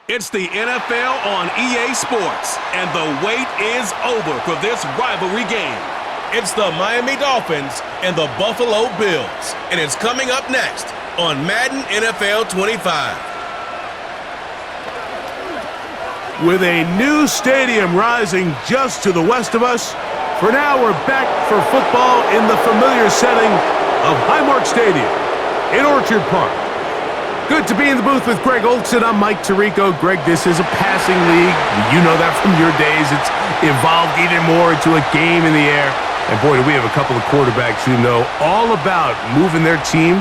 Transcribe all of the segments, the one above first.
It's the NFL on EA Sports, and the wait is over for this rivalry game. It's the Miami Dolphins and the Buffalo Bills, and it's coming up next on Madden NFL 25. With a new stadium rising just to the west of us, for now we're back for football in the familiar setting of Highmark Stadium in Orchard Park. Good to be in the booth with Greg Olson. I'm Mike Tirico. Greg, this is a passing league. You know that from your days. It's evolved even more into a game in the air. And boy, do we have a couple of quarterbacks who know all about moving their team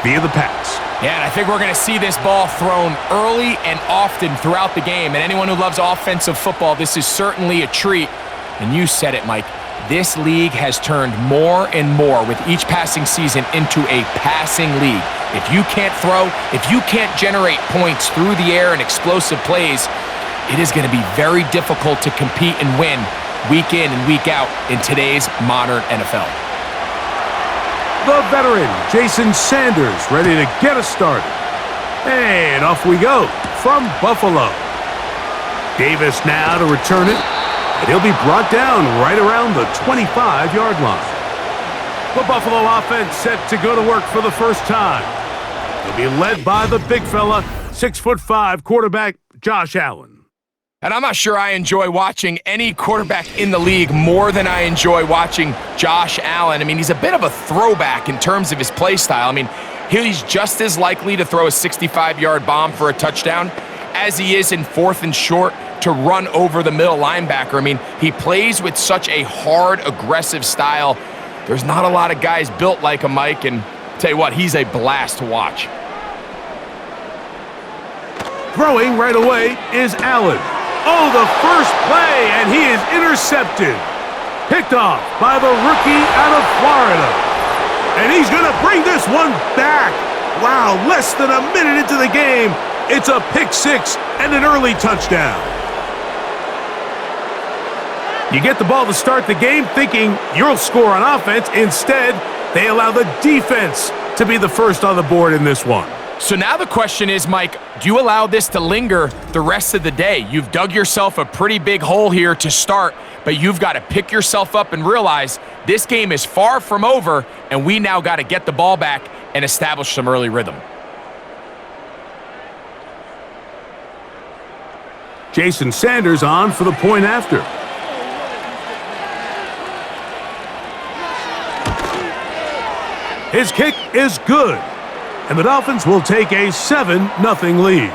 via the pass. Yeah, and I think we're going to see this ball thrown early and often throughout the game. And anyone who loves offensive football, this is certainly a treat. And you said it, Mike. This league has turned more and more with each passing season into a passing league. If you can't throw, if you can't generate points through the air and explosive plays, it is going to be very difficult to compete and win week in and week out in today's modern NFL. The veteran, Jason Sanders, ready to get us started. And off we go from Buffalo. Davis now to return it. And he'll be brought down right around the 25-yard line. The Buffalo offense set to go to work for the first time. They'll be led by the big fella, 6'5" quarterback Josh Allen. And I'm not sure I enjoy watching any quarterback in the league more than I enjoy watching Josh Allen. I mean, he's a bit of a throwback in terms of his play style. I mean, he's just as likely to throw a 65-yard bomb for a touchdown as he is in 4th and short to run over the middle linebacker. I mean, he plays with such a hard, aggressive style. There's not a lot of guys built like him, Mike, and tell you what, he's a blast to watch. Throwing right away is Allen. Oh, the first play, and he is intercepted. Picked off by the rookie out of Florida. And he's going to bring this one back. Wow, less than a minute into the game, it's a pick six and an early touchdown. You get the ball to start the game thinking you'll score on offense. Instead, they allow the defense to be the first on the board in this one. So now the question is, Mike, do you allow this to linger the rest of the day? You've dug yourself a pretty big hole here to start, but you've got to pick yourself up and realize this game is far from over, and we now got to get the ball back and establish some early rhythm. Jason Sanders on for the point after. His kick is good, and the Dolphins will take a 7-0 lead.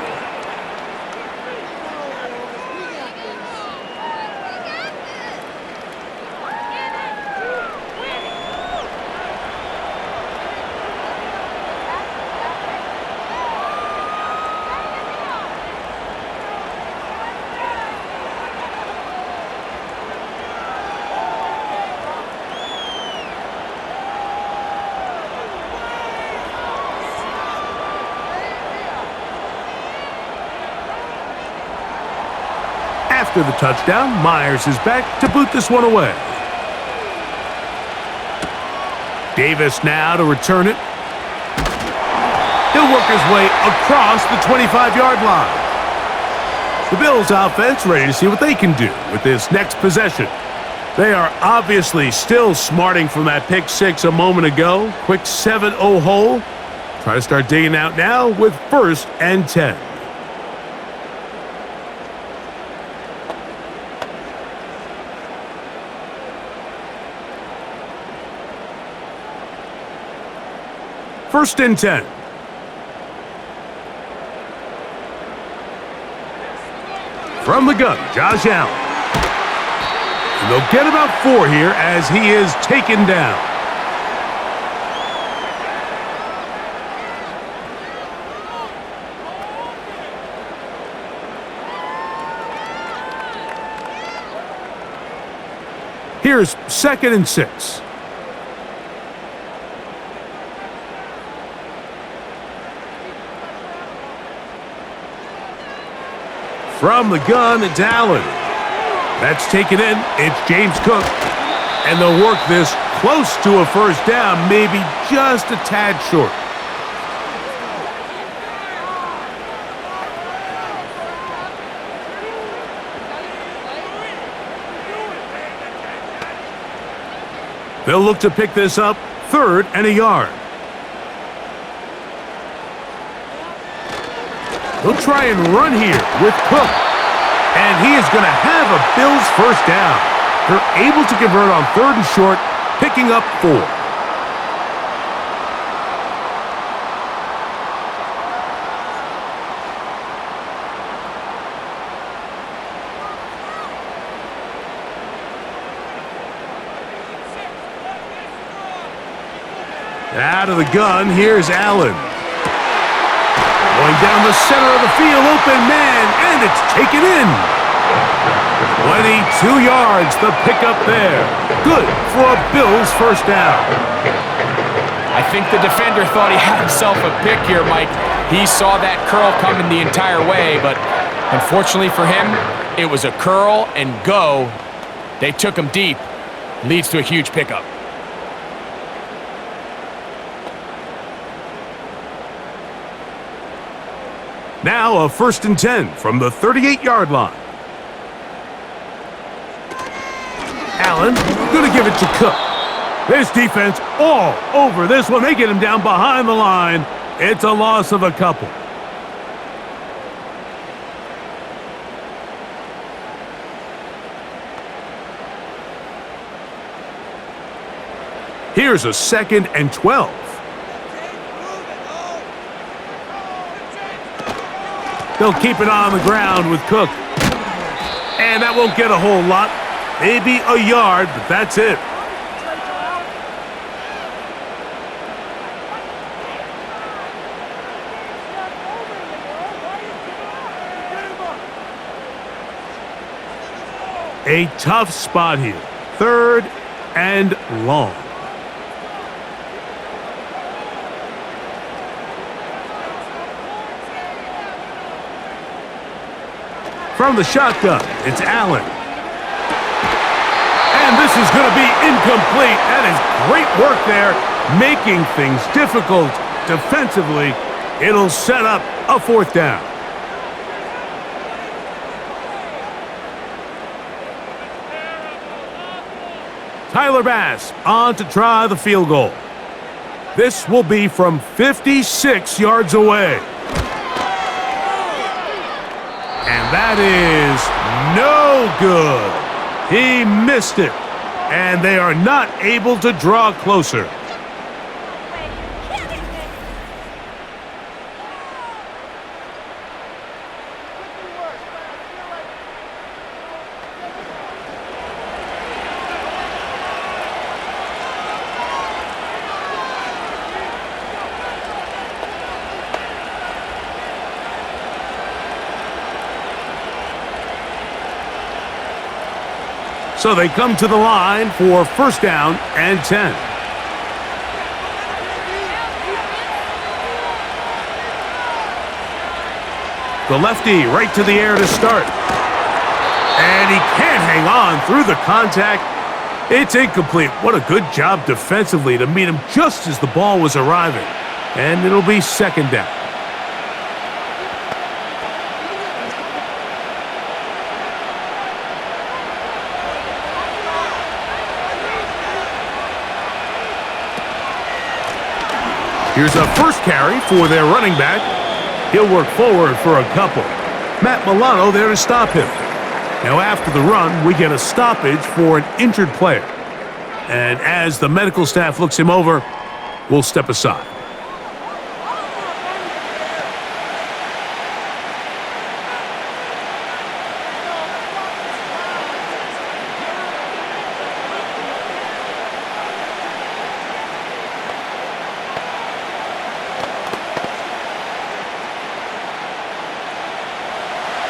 After the touchdown, Myers is back to boot this one away. Davis now to return it. He'll work his way across the 25-yard line. The Bills offense ready to see what they can do with this next possession. They are obviously still smarting from that pick six a moment ago. Quick 7-0 hole. Try to start digging out now with 1st and 10. First and 10. From the gun, Josh Allen. And they'll get about 4 here as he is taken down. Here's 2nd and 6. From the gun, it's Allen. That's taken in. It's James Cook. And they'll work this close to a first down, maybe just a tad short. They'll look to pick this up, 3rd and a yard. They'll try and run here with Cook. And he is going to have a Bills first down. They're able to convert on 3rd and short, picking up 4. Out of the gun, here's Allen. Going down the center of the field, open man, and it's taken in. 22 yards, the pickup there. Good for a Bills first down. I think the defender thought he had himself a pick here, Mike. He saw that curl coming the entire way, but unfortunately for him, it was a curl and go. They took him deep. Leads to a huge pickup. Now a 1st and 10 from the 38-yard line. Allen going to give it to Cook. This defense all over this one. They get him down behind the line. It's a loss of a couple. Here's a 2nd and 12. They'll keep it on the ground with Cook. And that won't get a whole lot. Maybe a yard, but that's it. A tough spot here. 3rd and long. From the shotgun, it's Allen. And this is going to be incomplete. That is great work there, making things difficult defensively. It'll set up a 4th down. Tyler Bass on to try the field goal. This will be from 56 yards away. And that is no good. He missed it. And they are not able to draw closer. So they come to the line for 1st down and 10. The lefty right to the air to start. And he can't hang on through the contact. It's incomplete. What a good job defensively to meet him just as the ball was arriving. And it'll be 2nd down. Here's a first carry for their running back. He'll work forward for a couple. Matt Milano there to stop him. Now after the run, we get a stoppage for an injured player. And as the medical staff looks him over, we'll step aside.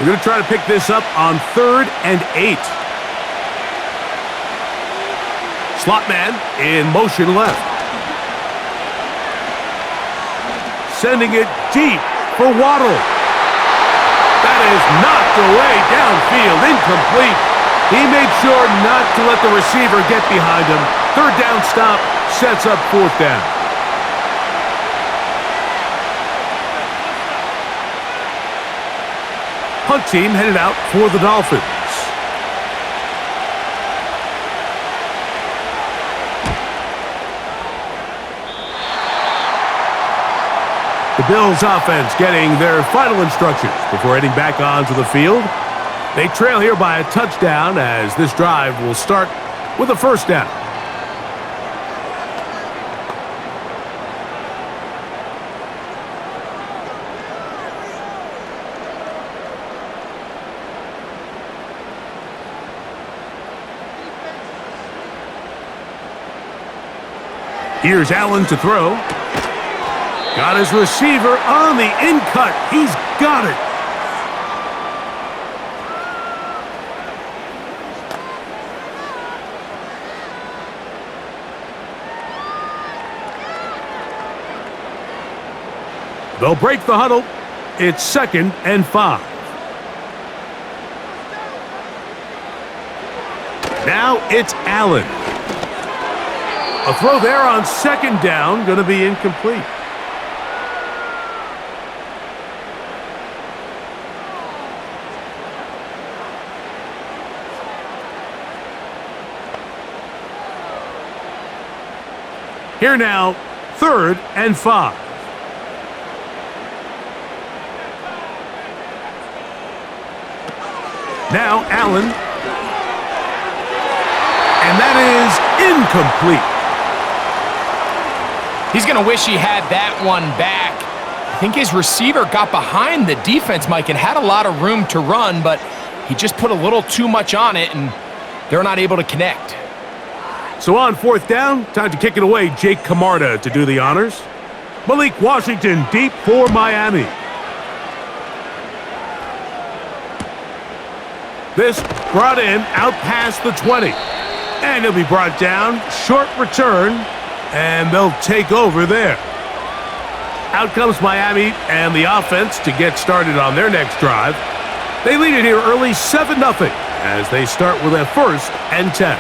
We're going to try to pick this up on 3rd and 8. Slot man in motion left. Sending it deep for Waddle. That is knocked away downfield, incomplete. He made sure not to let the receiver get behind him. 3rd down stop sets up 4th down. Punt team headed out for the Dolphins. The Bills offense getting their final instructions before heading back onto the field. They trail here by a touchdown as this drive will start with a first down. Here's Allen to throw. Got his receiver on the in-cut. He's got it. They'll break the huddle. It's 2nd and 5. Now it's Allen. A throw there on 2nd down, going to be incomplete. Here now, 3rd and 5. Now Allen. And that is incomplete. He's going to wish he had that one back. I think his receiver got behind the defense, Mike, and had a lot of room to run, but he just put a little too much on it, and they're not able to connect. So on 4th down, time to kick it away. Jake Camarda to do the honors. Malik Washington deep for Miami. This brought in out past the 20. And he'll be brought down. Short return. And they'll take over there. Out comes Miami and the offense to get started on their next drive. They lead it here early 7-0 as they start with a 1st and 10.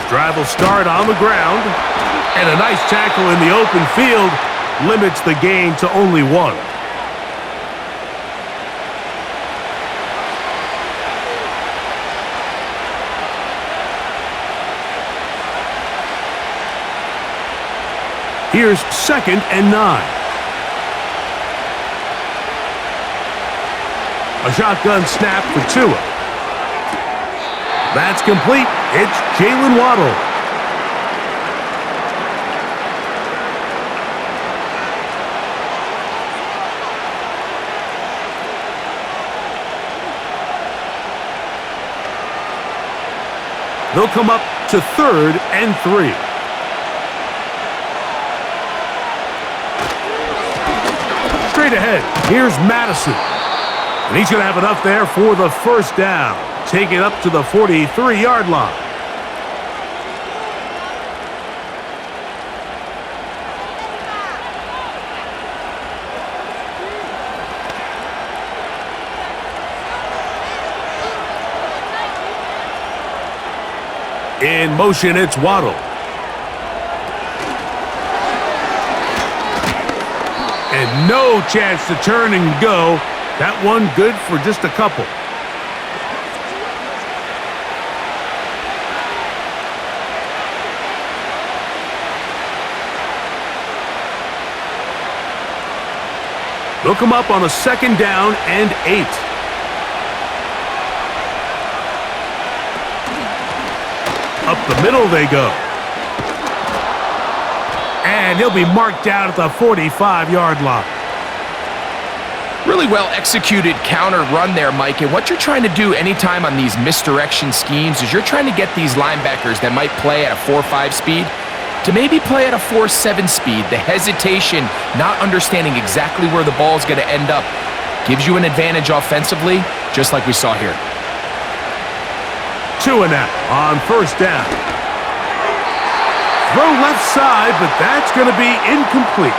Drive will start on the ground, and a nice tackle in the open field limits the gain to only 1. Here's 2nd and 9. A shotgun snap for Tua. That's complete. It's Jalen Waddle. They'll come up to 3rd and 3. Straight ahead, here's Madison. And he's going to have enough there for the first down. Take it up to the 43-yard line. In motion, it's Waddle. And no chance to turn and go. That one good for just a couple. They'll come up on a 2nd down and 8. Up the middle they go. And he'll be marked down at the 45-yard line. Really well executed counter run there, Mike. And what you're trying to do anytime on these misdirection schemes is you're trying to get these linebackers that might play at a 4.5 speed to maybe play at a 4.7 speed. The hesitation, not understanding exactly where the ball is going to end up, gives you an advantage offensively, just like we saw here. Tua now on 1st down. Throw left side, but that's going to be incomplete.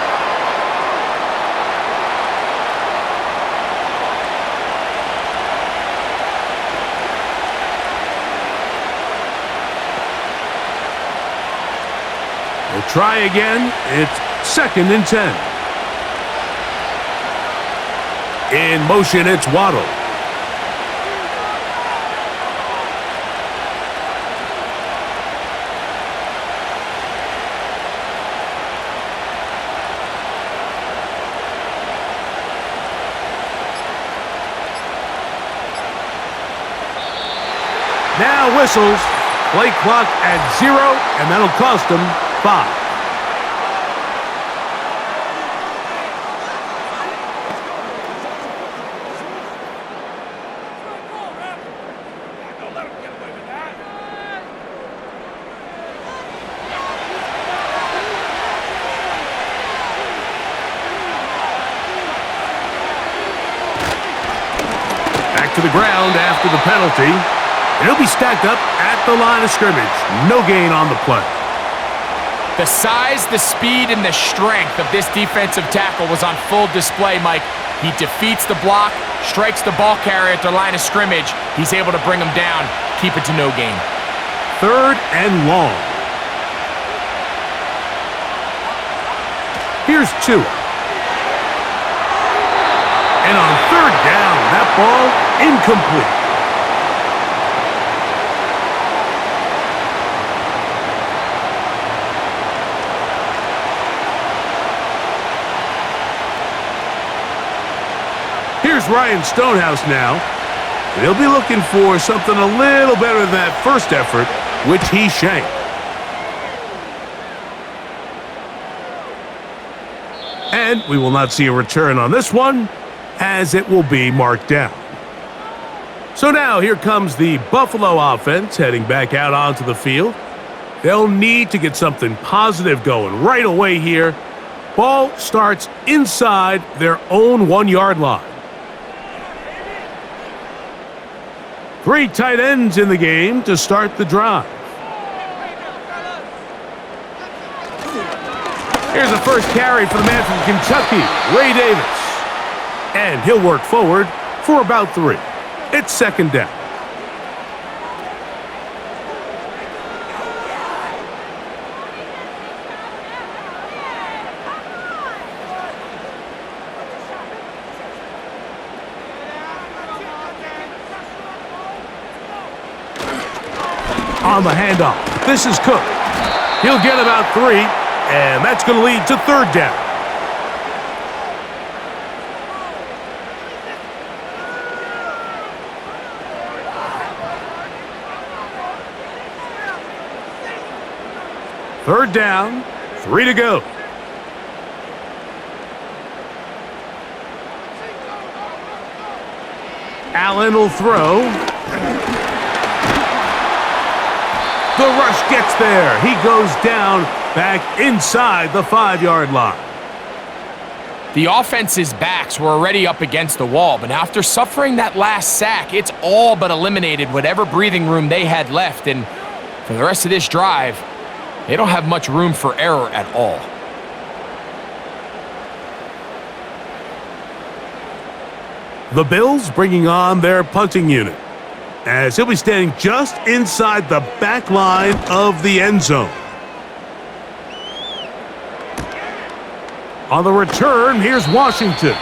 We'll try again. It's 2nd and 10. In motion, it's Waddle. Now whistles. Play clock at 0, and that'll cost them 5. Back to the ground after the penalty. It'll be stacked up at the line of scrimmage. No gain on the play. The size, the speed, and the strength of this defensive tackle was on full display, Mike. He defeats the block, strikes the ball carrier at the line of scrimmage. He's able to bring him down, keep it to no gain. 3rd and long. Here's Tua. And on 3rd down, that ball incomplete. Here's Ryan Stonehouse now. He'll be looking for something a little better than that first effort, which he shanked. And we will not see a return on this one, as it will be marked down. So now here comes the Buffalo offense heading back out onto the field. They'll need to get something positive going right away here. Ball starts inside their own 1-yard line. 3 tight ends in the game to start the drive. Here's the first carry for the man from Kentucky, Ray Davis. And he'll work forward for about 3. It's 2nd down. On the handoff, this is Cook. He'll get about 3, and that's going to lead to 3rd down. Third down, 3 to go. Allen will throw. The rush gets there. He goes down back inside the 5-yard line. The offense's backs were already up against the wall, but after suffering that last sack, it's all but eliminated whatever breathing room they had left, and for the rest of this drive, they don't have much room for error at all. The Bills bringing on their punting unit, as he'll be standing just inside the back line of the end zone. On the return, here's Washington.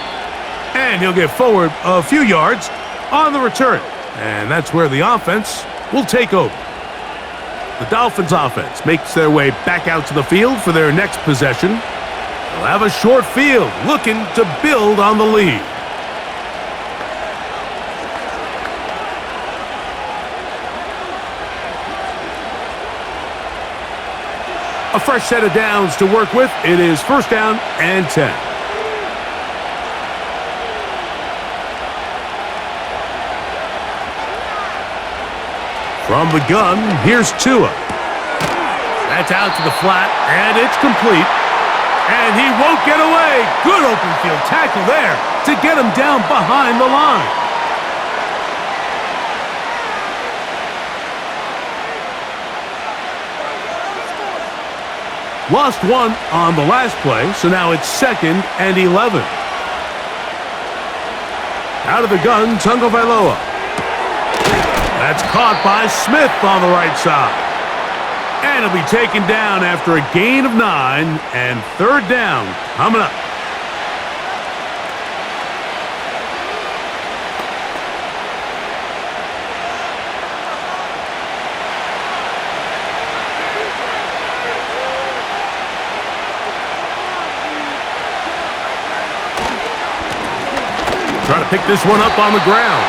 And he'll get forward a few yards on the return. And that's where the offense will take over. The Dolphins offense makes their way back out to the field for their next possession. They'll have a short field looking to build on the lead. A fresh set of downs to work with. It is 1st down and 10. From the gun, here's Tua. That's out to the flat, and it's complete. And he won't get away. Good open field tackle there to get him down behind the line. Lost 1 on the last play, so now it's 2nd and 11. Out of the gun, Tagovailoa. That's caught by Smith on the right side. And he'll be taken down after a gain of 9, and 3rd down coming up. Try to pick this one up on the ground.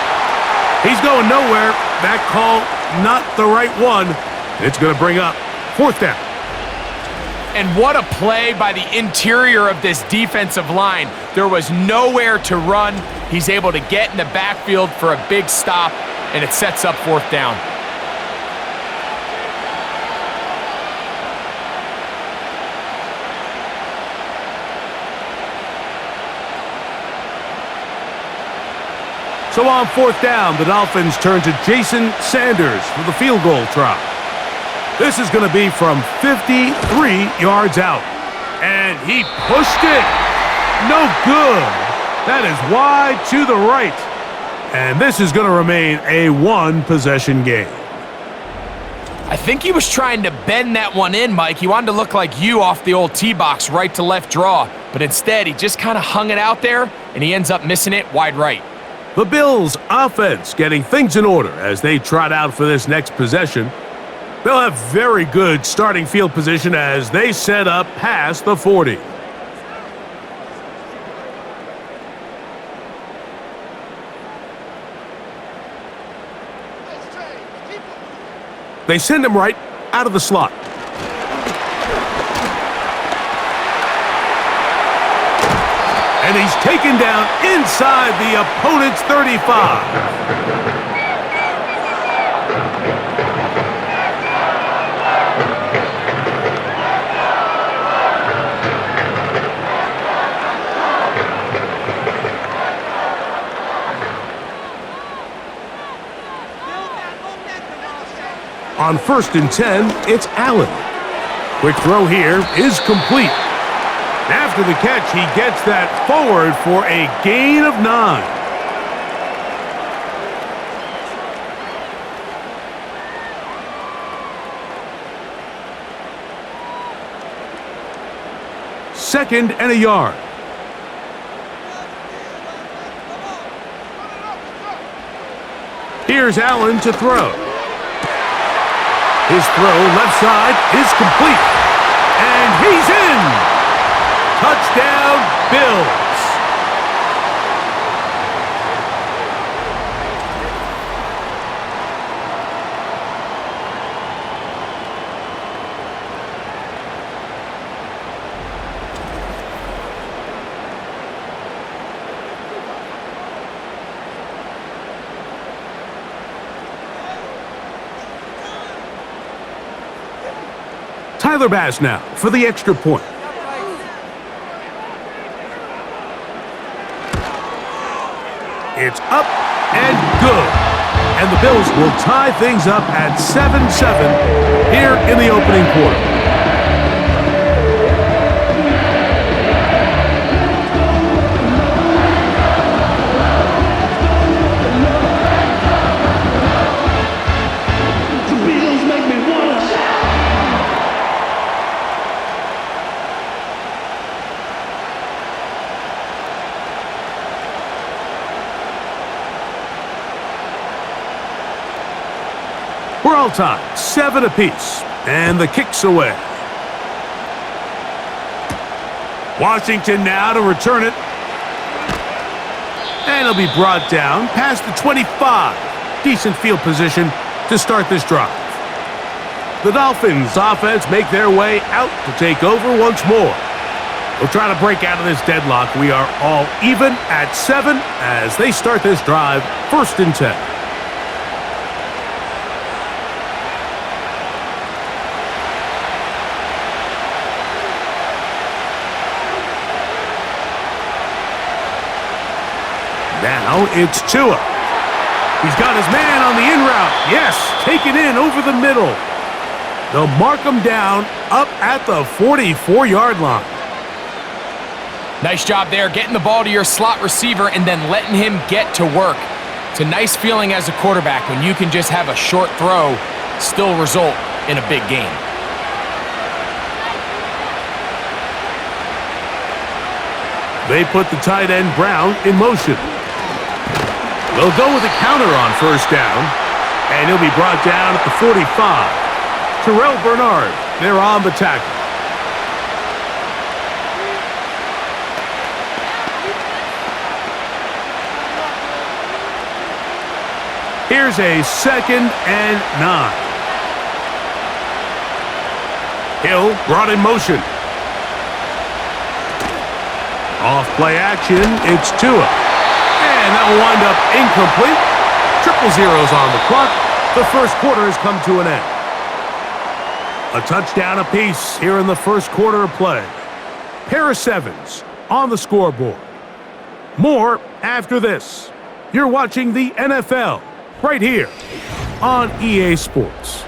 He's going nowhere. That call, not the right one. It's going to bring up 4th down. And what a play by the interior of this defensive line. There was nowhere to run. He's able to get in the backfield for a big stop, and it sets up 4th down. So on 4th down, the Dolphins turn to Jason Sanders for the field goal try. This is going to be from 53 yards out. And he pushed it. No good. That is wide to the right. And this is going to remain a 1-possession game. I think he was trying to bend that one in, Mike. He wanted to look like you off the old tee box, right to left draw. But instead, he just kind of hung it out there, and he ends up missing it wide right. The Bills' offense getting things in order as they trot out for this next possession. They'll have very good starting field position as they set up past the 40. They send him right out of the slot. And he's taken down inside the opponent's 35. On 1st and 10, it's Allen. Quick throw here is complete. After the catch, he gets that forward for a gain of 9. Second and a yard. Here's Allen to throw. His throw left side is complete. And he's in! Touchdown, Bills! Tyler Bass now for the extra point. It's up and good. And the Bills will tie things up at 7-7 here in the opening quarter. We're all tied, 7 apiece, and the kick's away. Washington now to return it. And it'll be brought down past the 25. Decent field position to start this drive. The Dolphins offense make their way out to take over once more. We'll try to break out of this deadlock. We are all even at 7 as they start this drive, 1st and 10. Now it's Tua. He's got his man on the in route. Yes, taken in over the middle. They'll mark him down up at the 44-yard line. Nice job there, getting the ball to your slot receiver and then letting him get to work. It's a nice feeling as a quarterback when you can just have a short throw still result in a big game. They put the tight end Brown in motion. They'll go with a counter on 1st down, and he'll be brought down at the 45. Terrell Bernard, they're on the tackle. Here's a 2nd and 9. Hill brought in motion. Off play action, it's Tua. And that will wind up incomplete. Triple zeros on the clock. The first quarter has come to an end. A touchdown apiece here in the first quarter of play. Pair of 7s on the scoreboard. More after this. You're watching the NFL right here on EA Sports.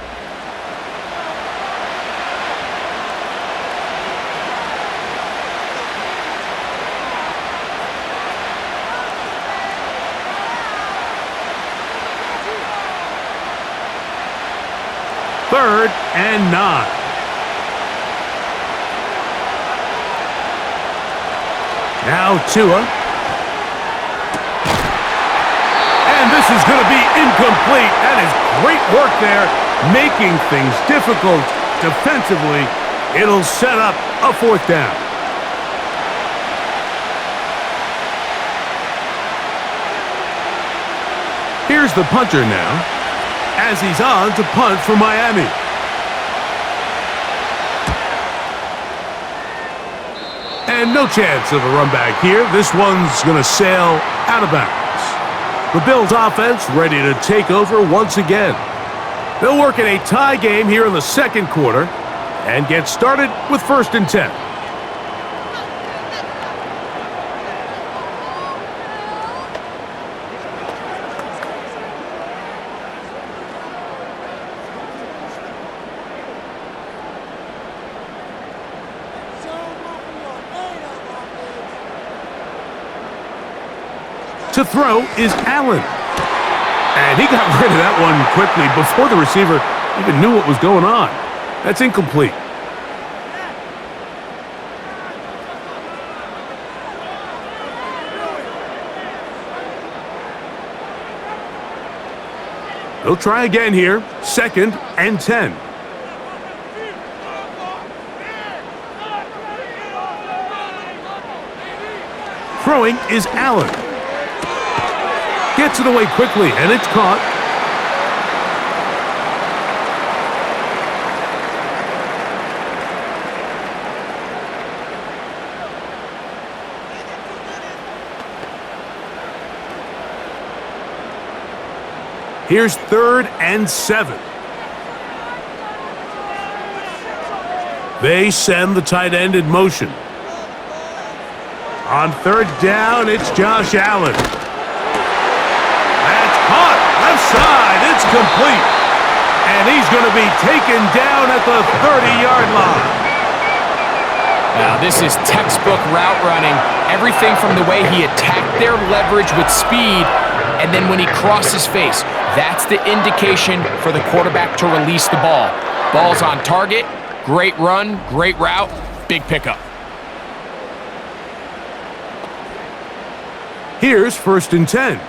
Third and 9. Now Tua. And this is going to be incomplete. That is great work there, making things difficult defensively. It'll set up a 4th down. Here's the punter now, as he's on to punt for Miami. And no chance of a run back here. This one's going to sail out of bounds. The Bills offense ready to take over once again. They'll work in a tie game here in the second quarter and get started with 1st and 10. To throw is Allen. And he got rid of that one quickly before the receiver even knew what was going on. That's incomplete. They'll try again here. 2nd and 10. Throwing is Allen. Gets it away quickly, and it's caught. Here's 3rd and 7. They send the tight end in motion. On 3rd down, it's Josh Allen. Caught left side, it's complete. And he's going to be taken down at the 30-yard line. Now, this is textbook route running. Everything from the way he attacked their leverage with speed, and then when he crossed his face, that's the indication for the quarterback to release the ball. Ball's on target, great run, great route, big pickup. Here's 1st and 10.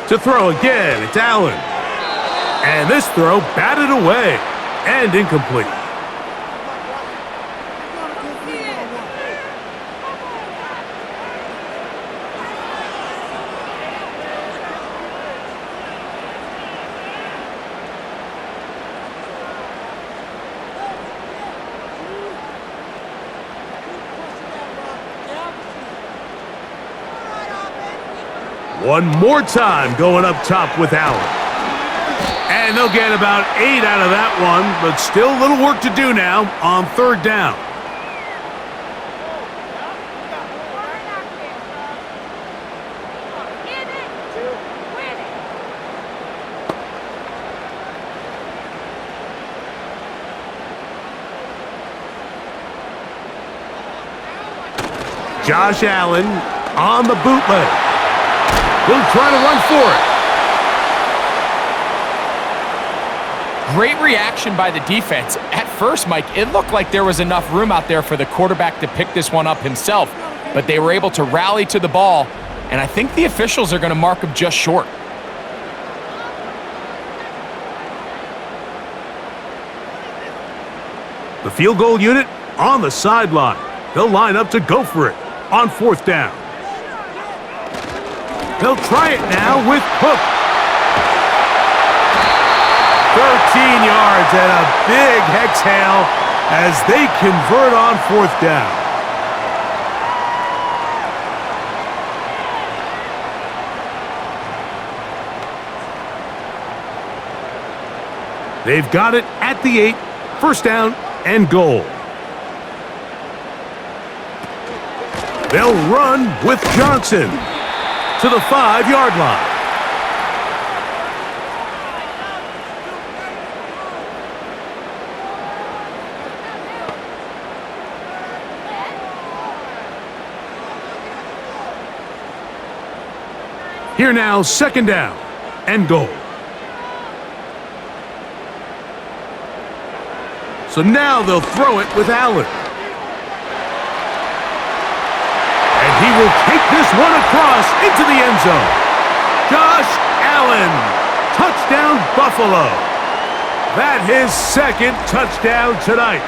To throw again, it's Allen. And this throw batted away and incomplete. One more time going up top with Allen. And they'll get about 8 out of that one, but still a little work to do now on 3rd down. Josh Allen on the bootleg. He'll try to run for it. Great reaction by the defense. At first, Mike, it looked like there was enough room out there for the quarterback to pick this one up himself, but they were able to rally to the ball, and I think the officials are going to mark him just short. The field goal unit on the sideline. They'll line up to go for it on 4th down. They'll try it now with Cook. 13 yards and a big exhale as they convert on 4th down. They've got it at the 8, 1st down and goal. They'll run with Johnson to the 5-yard line. Here now, 2nd down and goal. So now they'll throw it with Allen. And he will take this one across into the end zone. Josh Allen, touchdown Buffalo. That his 2nd touchdown tonight.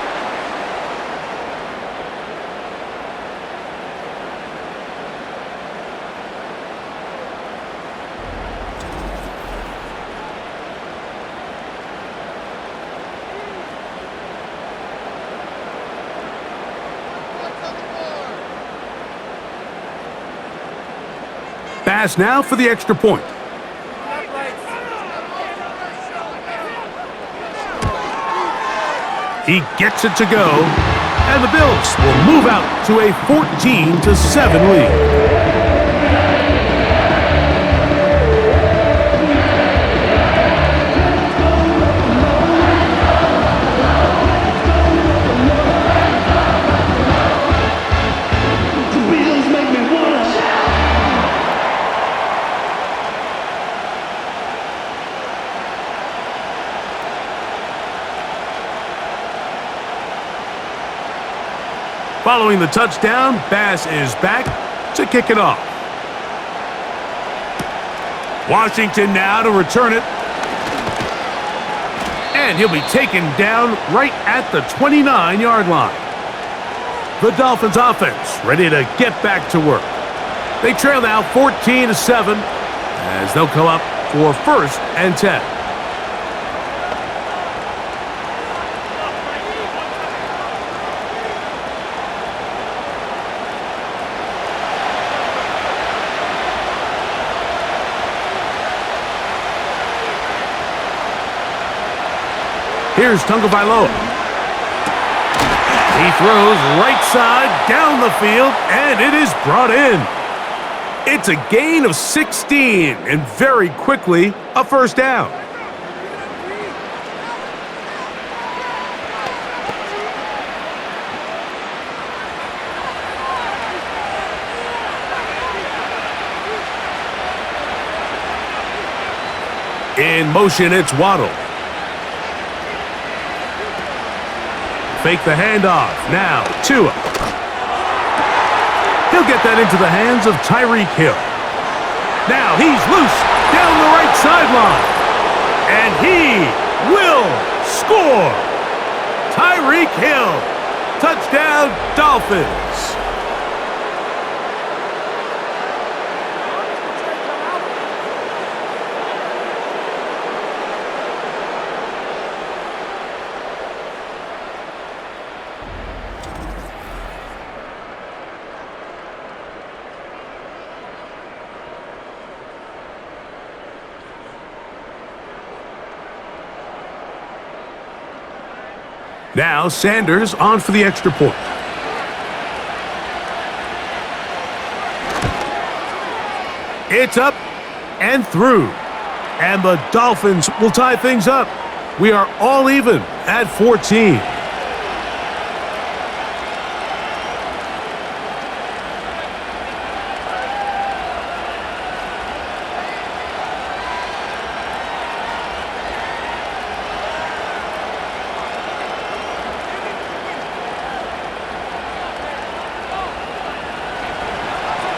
Pass now for the extra point. He gets it to go, and the Bills will move out to a 14-7 lead. Following the touchdown, Bass is back to kick it off. Washington now to return it. And he'll be taken down right at the 29-yard line. The Dolphins offense ready to get back to work. They trail now 14-7 as they'll come up for 1st and 10. Here's Tagovailoa. He throws right side down the field, and it is brought in. It's a gain of 16, and very quickly, a 1st down. In motion, it's Waddle. Fake the handoff. Now, Tua. He'll get that into the hands of Tyreek Hill. Now, he's loose down the right sideline. And he will score. Tyreek Hill. Touchdown, Dolphins. Now Sanders on for the extra point. It's up and through. And the Dolphins will tie things up. We are all even at 14.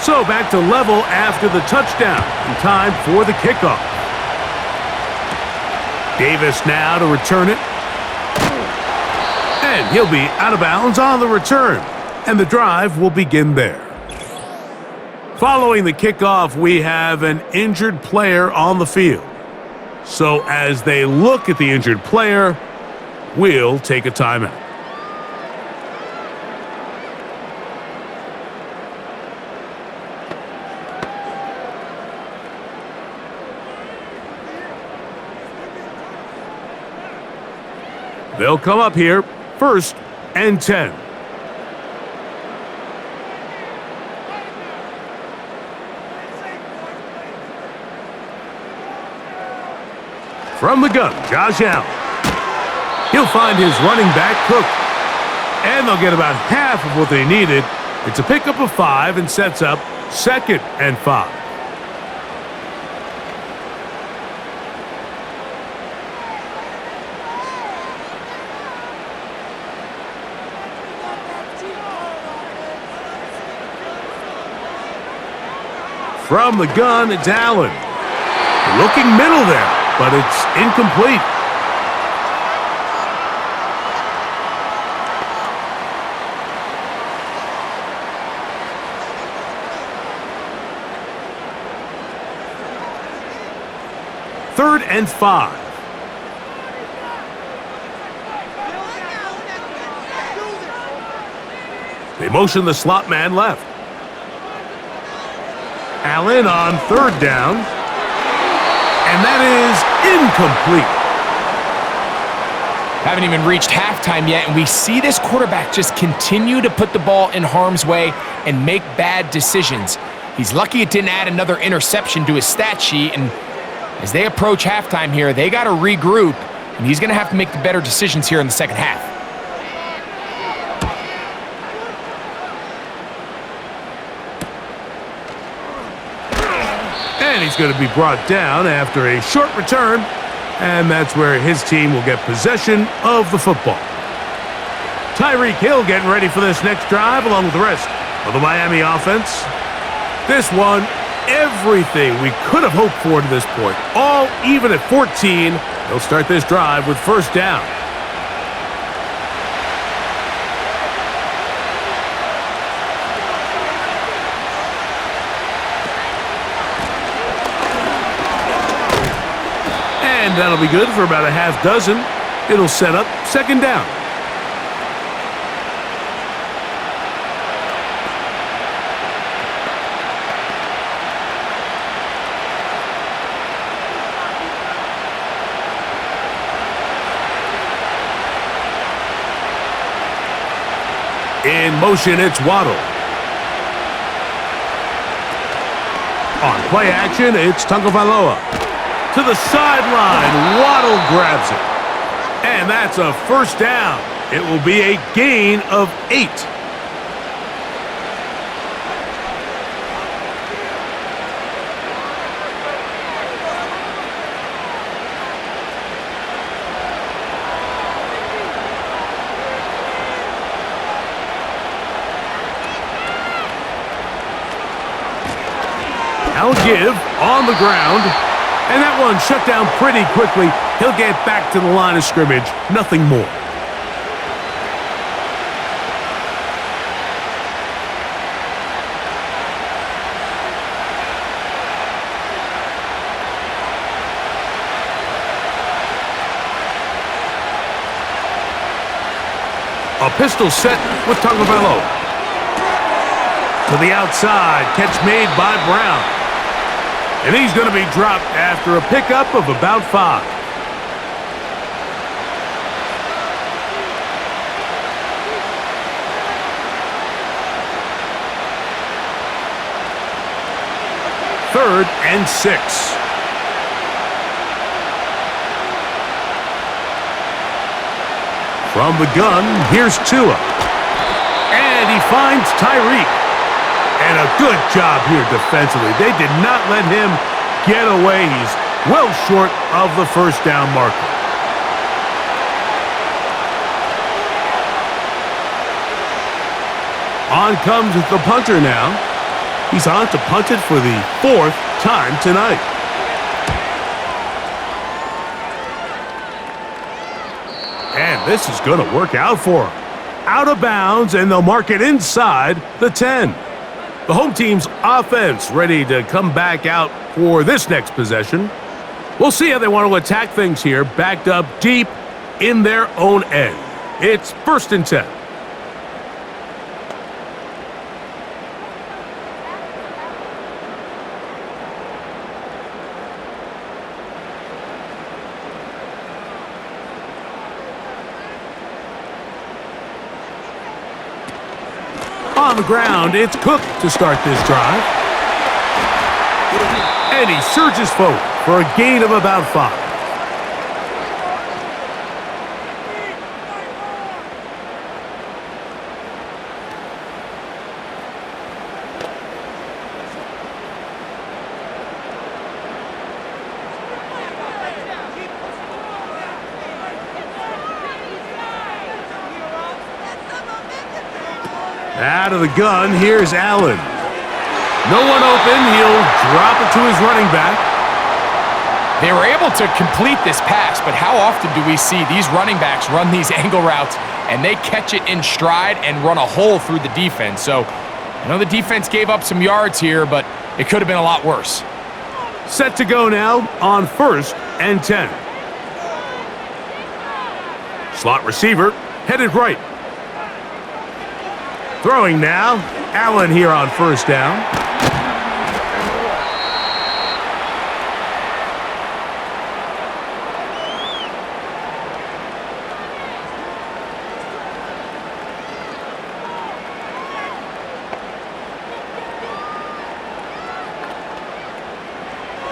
So back to level after the touchdown. In time for the kickoff. Davis now to return it. And he'll be out of bounds on the return. and the drive will begin there. Following the kickoff, we have an injured player on the field. So as they look at the injured player, we'll take a timeout. They'll come up here, 1st and 10. From the gun, Josh Allen. He'll find his running back, Cook. And they'll get about half of what they needed. It's a pickup of 5 and sets up 2nd and 5. From the gun, it's Allen. Looking middle there, but it's incomplete. Third and 5. They motion the slot man left. Allen on 3rd down. And that is incomplete. Haven't even reached halftime yet, and we see this quarterback just continue to put the ball in harm's way and make bad decisions. He's lucky it didn't add another interception to his stat sheet, and as they approach halftime here, they got to regroup, and he's going to have to make the better decisions here in the second half. And he's going to be brought down after a short return, and that's where his team will get possession of the football. Tyreek Hill getting ready for this next drive along with the rest of the Miami offense. This one, everything we could have hoped for to this point. All even at 14. They'll start this drive with 1st down. And that'll be good for about a half dozen. It'll set up 2nd down. In motion, it's Waddle. On play action, it's Tagovailoa. To the sideline, Waddle grabs it. And that's a 1st down. It will be a gain of 8. I'll give on the ground. And that one shut down pretty quickly. He'll get back to the line of scrimmage. Nothing more. A pistol set with Tagovailoa. To the outside. Catch made by Brown. And he's going to be dropped after a pickup of about 5. Third and 6. From the gun, here's Tua. And he finds Tyreek. And a good job here defensively. They did not let him get away. He's well short of the 1st down marker. On comes the punter now. He's on to punt it for the 4th time tonight. And this is going to work out for him. out of bounds, and they'll mark it inside the 10. The home team's offense ready to come back out for this next possession. We'll see how they want to attack things here, backed up deep in their own end. It's 1st and 10. On the ground, it's Cook to start this drive. And he surges forward for a gain of about 5. Out of the gun, here's Allen. No one open, he'll drop it to his running back. They were able to complete this pass, but how often do we see these running backs run these angle routes and they catch it in stride and run a hole through the defense? So I know the defense gave up some yards here, but it could have been a lot worse. Set to go now on 1st and 10. Slot receiver headed right. Throwing now, Allen here on 1st down.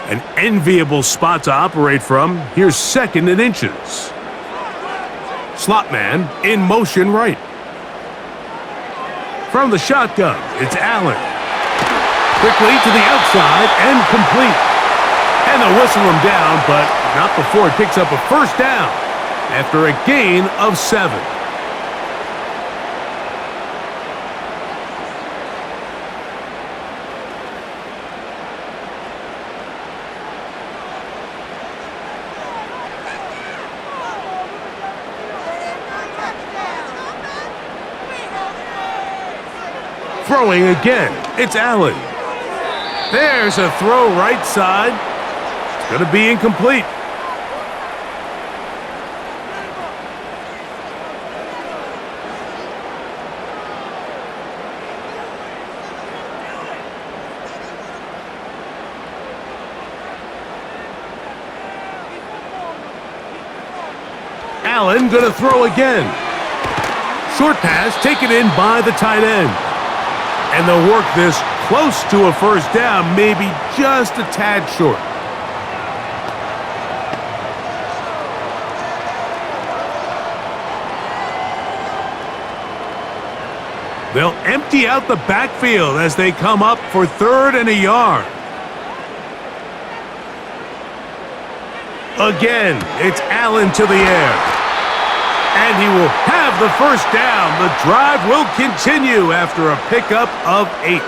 An enviable spot to operate from. Here's 2nd and inches. Slot man in motion right. From the shotgun, it's Allen. Quickly to the outside and complete. And they'll whistle him down, but not before it picks up a 1st down after a gain of 7. Throwing again, it's Allen. There's a throw right side. It's going to be incomplete. Allen going to throw again. Short pass taken in by the tight end. And they'll work this close to a 1st down, maybe just a tad short. They'll empty out the backfield as they come up for 3rd and a yard. Again, it's Allen to the air. And he will have the 1st down. The drive will continue after a pickup of 8.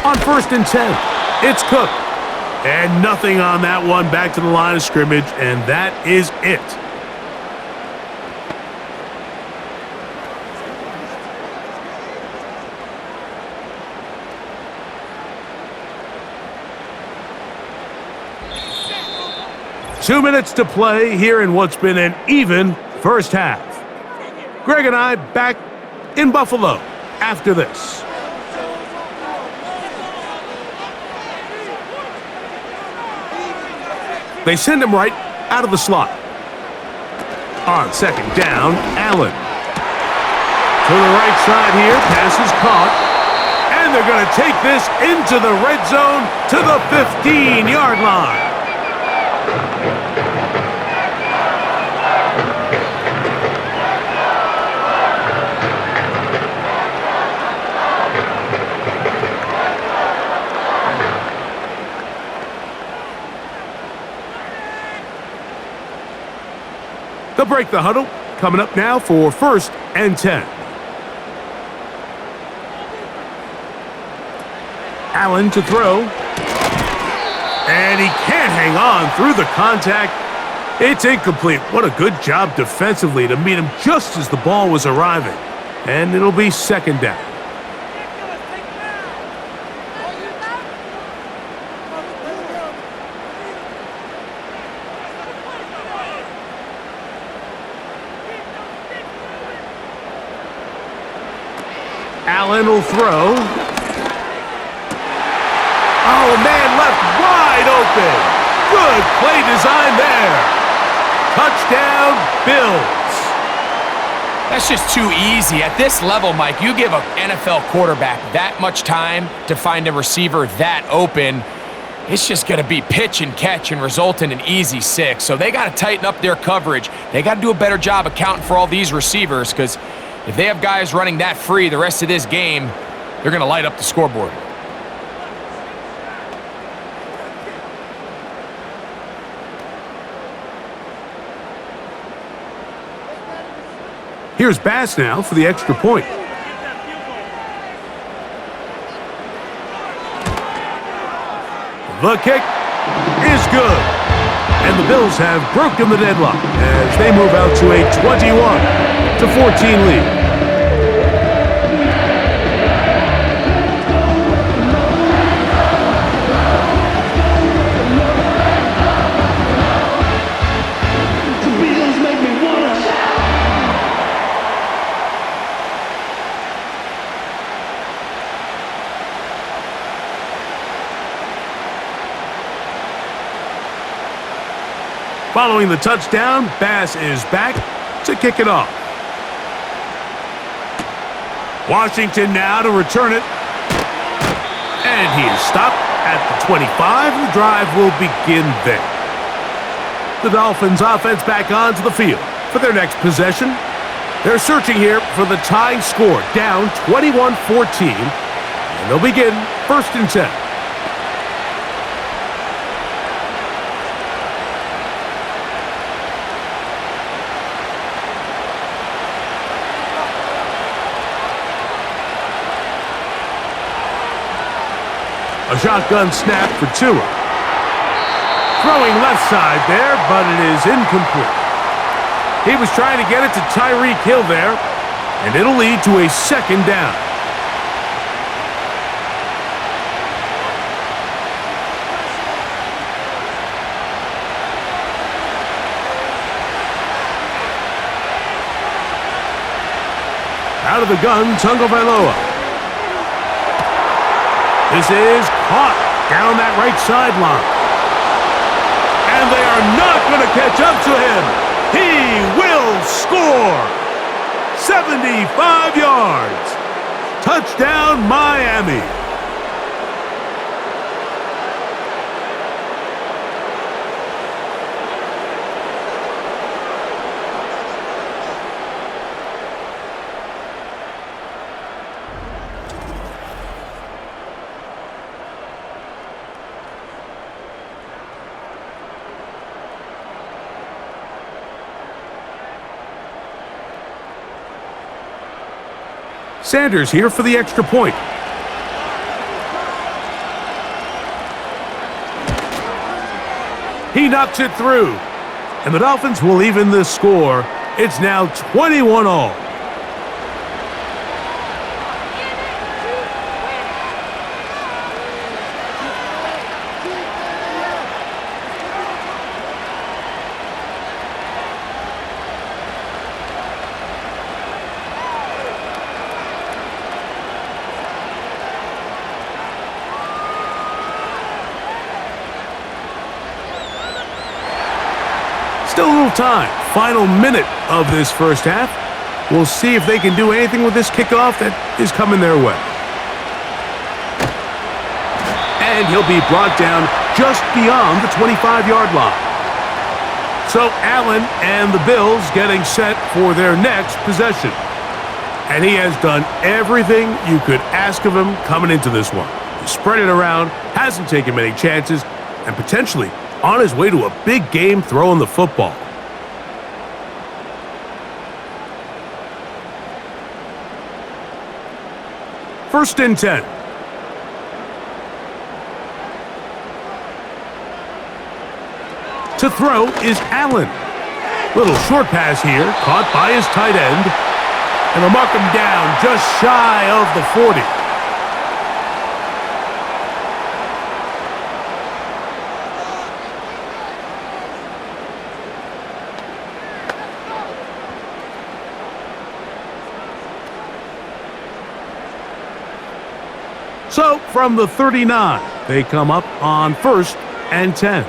On 1st and 10, it's Cook. And nothing on that one, back to the line of scrimmage, and that is it. Two minutes to play here in what's been an even 1st half. Greg and I back in Buffalo after this. They send him right out of the slot. On 2nd down, Allen. To the right side here, pass is caught. And they're going to take this into the red zone to the 15-yard line. break the huddle. Coming up now for 1st and 10. Allen to throw. And he can't hang on through the contact. It's incomplete. What a good job defensively to meet him just as the ball was arriving. And it'll be 2nd down. Allen will throw. Oh, man, left wide open. Good play design there. Touchdown, Bills. That's just too easy. At this level, Mike, you give an NFL quarterback that much time to find a receiver that open, it's just going to be pitch and catch and result in an easy 6. So they got to tighten up their coverage. They got to do a better job accounting for all these receivers, because if they have guys running that free the rest of this game, they're going to light up the scoreboard. Here's Bass now for the extra point. The kick is good. And the Bills have broken the deadlock as they move out to a 21-14 lead. Following the touchdown, Bass is back to kick it off. Washington now to return it. And he is stopped at the 25. The drive will begin there. The Dolphins offense back onto the field for their next possession. They're searching here for the tying score, down 21-14. And they'll begin 1st and 10. A shotgun snap for Tua. Throwing left side there, but it is incomplete. He was trying to get it to Tyreek Hill there, and it'll lead to a 2nd down. Out of the gun, Tagovailoa. This is caught down that right sideline. And they are not going to catch up to him. He will score. 75 yards. Touchdown, Miami. Sanders here for the extra point. He knocks it through. And the Dolphins will even the score. It's now 21-all. Still a little time. Final minute of this first half. We'll see if they can do anything with this kickoff that is coming their way. And he'll be brought down just beyond the 25-yard line. So Allen and the Bills getting set for their next possession. And he has done everything you could ask of him coming into this one. He spread it around, hasn't taken many chances, and potentially on his way to a big game throwing the football. First and 10. To throw is Allen. Little short pass here, caught by his tight end. And they'll mark him down just shy of the 40. So, from the 39, they come up on first and 10.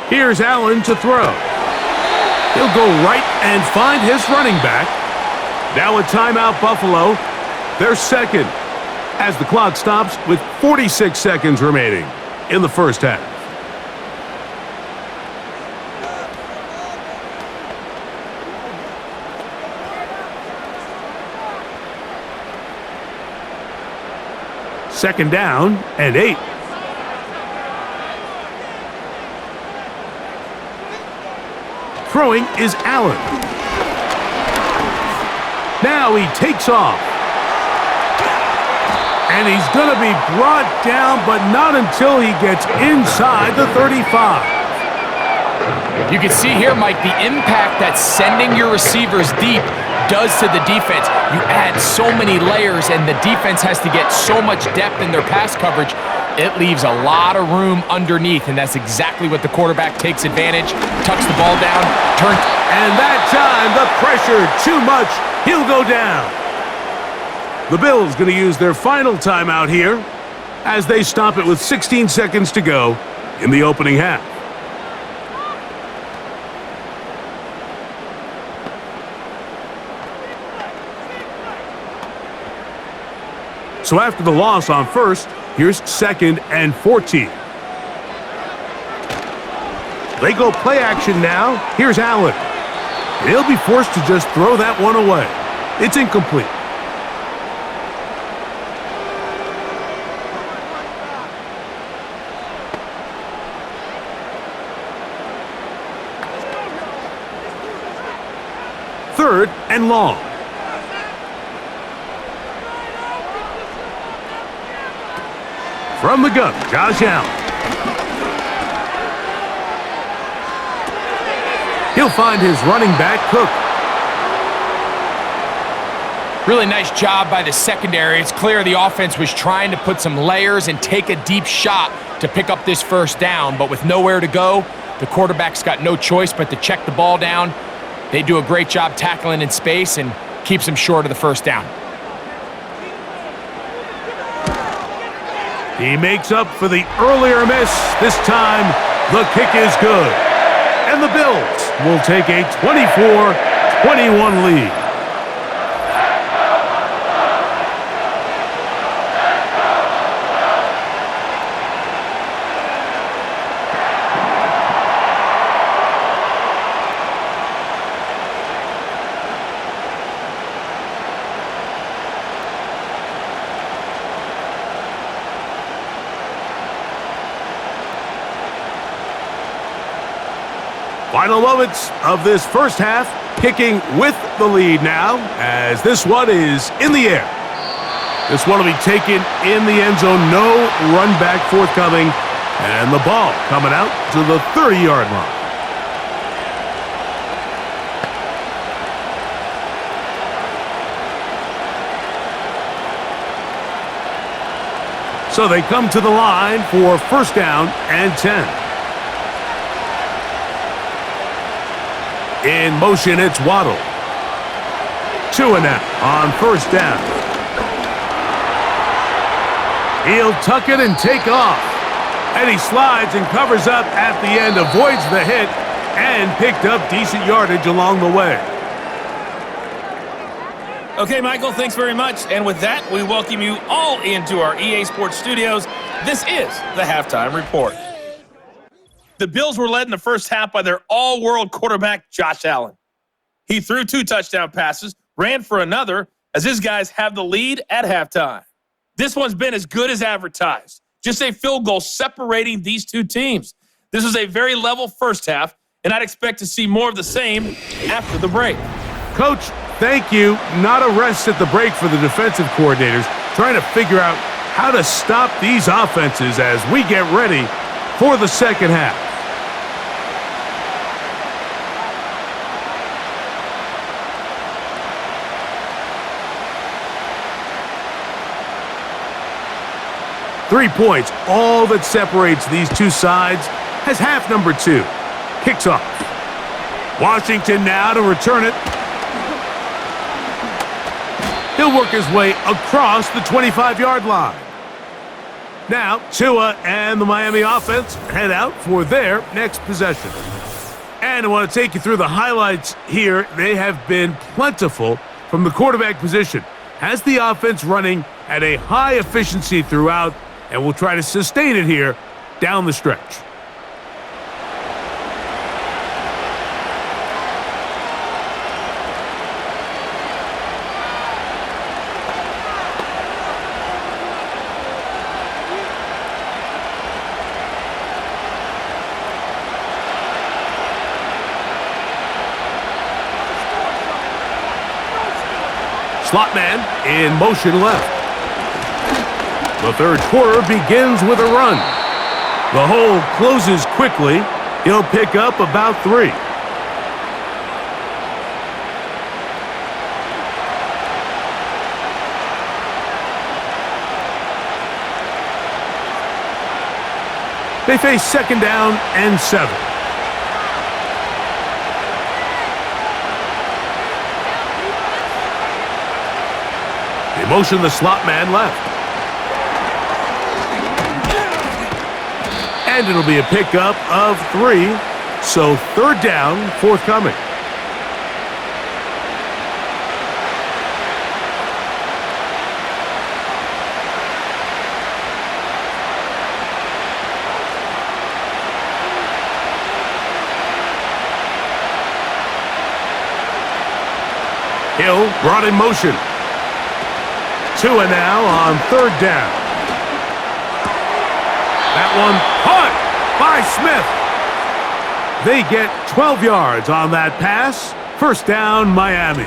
Here's Allen to throw. He'll go right and find his running back. Now a timeout, Buffalo. They're second as the clock stops with 46 seconds remaining in the first half. Second down and 8. Throwing is Allen. Now he takes off. And he's going to be brought down, but not until he gets inside the 35. You can see here, Mike, the impact that sending your receivers deep does to the defense. You add so many layers, and the defense has to get so much depth in their pass coverage. It leaves a lot of room underneath, and that's exactly what the quarterback takes advantage. Tucks the ball down, turns. And that time, the pressure too much. He'll go down. The Bills going to use their final timeout here as they stop it with 16 seconds to go in the opening half. So after the loss on first, here's second and 14. They go play action now. Here's Allen. And he'll be forced to just throw that one away. It's incomplete. Third and long. From the gun, Josh Allen. He'll find his running back, Cook. Really nice job by the secondary. It's clear the offense was trying to put some layers and take a deep shot to pick up this first down, but with nowhere to go, the quarterback's got no choice but to check the ball down. They do a great job tackling in space and keeps him short of the first down. He makes up for the earlier miss. This time, the kick is good. And the Bills will take a 24-21 lead. Final moments of this first half, kicking with the lead now, as this one is in the air. This one will be taken in the end zone, no run back forthcoming, and the ball coming out to the 30-yard line. So they come to the line for first down and 10. In motion, it's Waddle. 2 and out on first down. He'll tuck it and take off. And he slides and covers up at the end, avoids the hit, and picked up decent yardage along the way. Okay, Michael, thanks very much. And with that, we welcome you all into our EA Sports studios. This is the Halftime Report. The Bills were led in the first half by their all-world quarterback, Josh Allen. He threw 2 touchdown passes, ran for another, as his guys have the lead at halftime. This one's been as good as advertised. Just a field goal separating these two teams. This was a very level first half, and I'd expect to see more of the same after the break. Coach, thank you. Not a rest at the break for the defensive coordinators, trying to figure out how to stop these offenses as we get ready for the second half. Three points, all that separates these two sides, has half number 2. Kicks off. Washington now to return it. He'll work his way across the 25-yard line. Now, Tua and the Miami offense head out for their next possession. And I want to take you through the highlights here. They have been plentiful from the quarterback position. Has the offense running at a high efficiency throughout, and we'll try to sustain it here down the stretch. Slot man in motion left. The third quarter begins with a run. The hole closes quickly. He'll pick up about 3. They face second down and 7. They motion the slot man left. And it'll be a pickup of 3, so third down forthcoming. Hill brought in motion. Tua now on third down. That one punt by Smith. They get 12 yards on that pass. First down, Miami.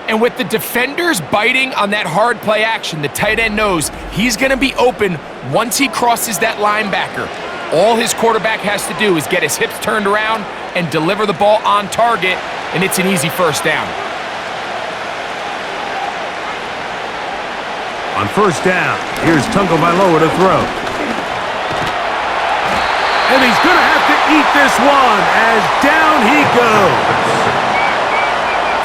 And with the defenders biting on that hard play action, the tight end knows he's going to be open once he crosses that linebacker. All his quarterback has to do is get his hips turned around and deliver the ball on target, and it's an easy first down. On first down, here's Tagovailoa to throw. And he's going to have to eat this one as down he goes.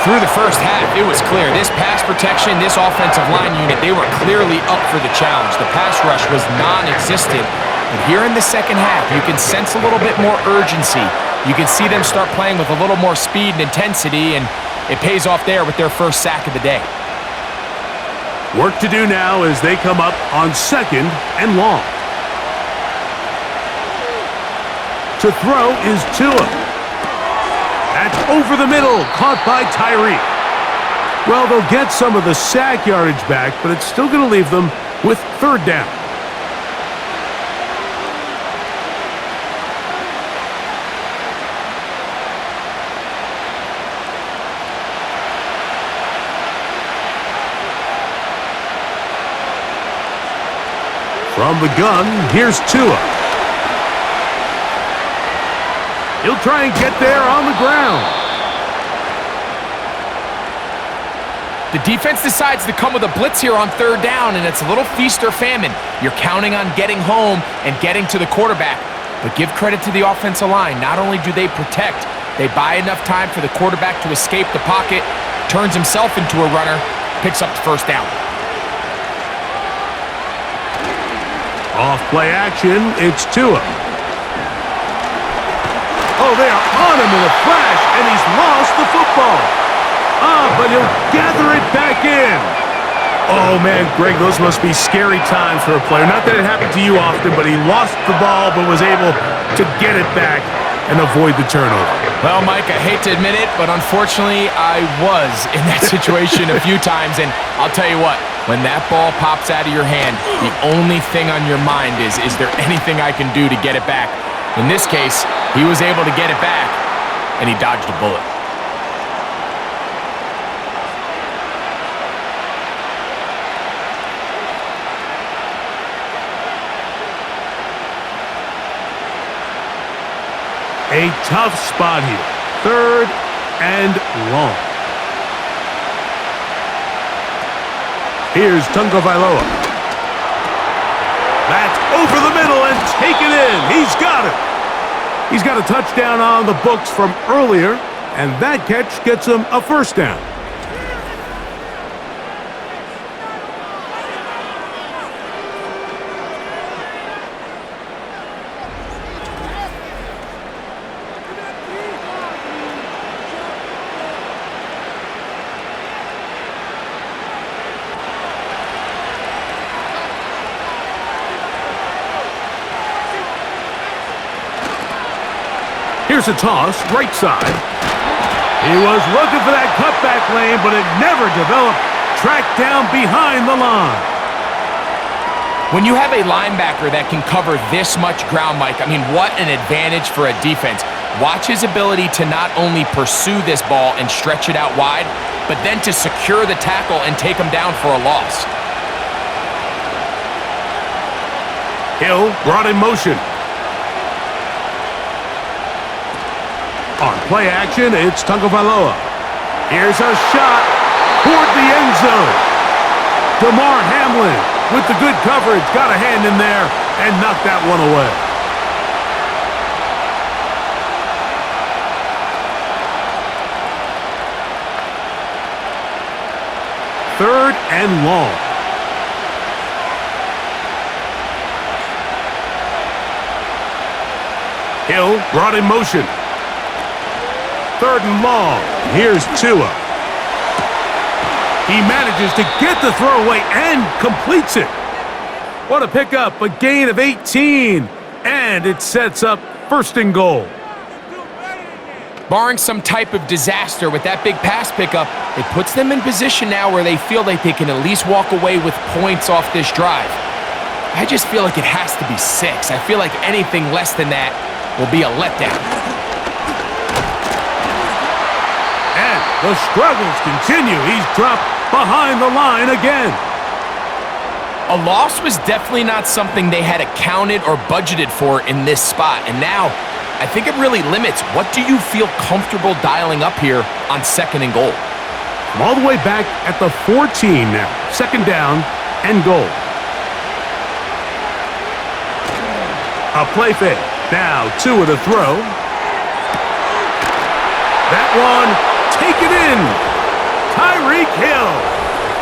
Through the first half, it was clear. This pass protection, this offensive line unit, they were clearly up for the challenge. The pass rush was non-existent. But here in the second half, you can sense a little bit more urgency. You can see them start playing with a little more speed and intensity, and it pays off there with their first sack of the day. Work to do now as they come up on second and long. To throw is Tua. That's over the middle, caught by Tyreek. Well, they'll get some of the sack yardage back, but it's still going to leave them with third down. From the gun, here's Tua. He'll try and get there on the ground. The defense decides to come with a blitz here on third down, and it's a little feast or famine. You're counting on getting home and getting to the quarterback. But give credit to the offensive line. Not only do they protect, they buy enough time for the quarterback to escape the pocket, turns himself into a runner, picks up the first down. Off play action, it's Tua. Oh, they are on him in a flash, and he's lost the football. But he'll gather it back in. Oh, man, Greg, those must be scary times for a player. Not that it happened to you often, but he lost the ball but was able to get it back and avoid the turnover. Well, Mike, I hate to admit it, but unfortunately, I was in that situation a few times, and I'll tell you what, when that ball pops out of your hand, the only thing on your mind is there anything I can do to get it back? In this case, he was able to get it back, and he dodged a bullet. A tough spot here. 3rd and long. Here's Tagovailoa. That's over the middle and taken in. He's got it. He's got a touchdown on the books from earlier, and that catch gets him a first down. Here's a toss, right side. He was looking for that cutback lane, but it never developed. Tracked down behind the line. When you have a linebacker that can cover this much ground, Mike, I mean, what an advantage for a defense. Watch his ability to not only pursue this ball and stretch it out wide, but then to secure the tackle and take him down for a loss. Hill brought in motion. On play action, it's Tagovailoa. Here's a shot toward the end zone. DeMar Hamlin with the good coverage, got a hand in there and knocked that one away. Third and long. Hill brought in motion. 3rd and long. Here's Tua. He manages to get the throwaway and completes it. What a pickup, a gain of 18. And it sets up 1st and goal. Barring some type of disaster with that big pass pickup, it puts them in position now where they feel like they can at least walk away with points off this drive. I just feel like it has to be 6. I feel like anything less than that will be a letdown. The struggles continue. He's dropped behind the line again. A loss was definitely not something they had accounted or budgeted for in this spot. And now, I think it really limits what do you feel comfortable dialing up here on 2nd and goal. From all the way back at the 14 now. 2nd down and goal. A play fake. Now Tua to throw. That one taken in. Tyreek Hill.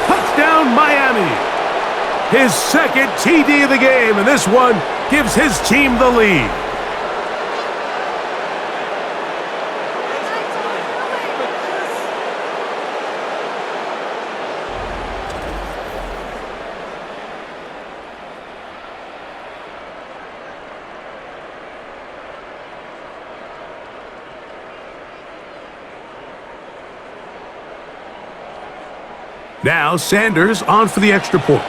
Touchdown Miami. His 2nd TD of the game, and this one gives his team the lead. Now Sanders on for the extra point.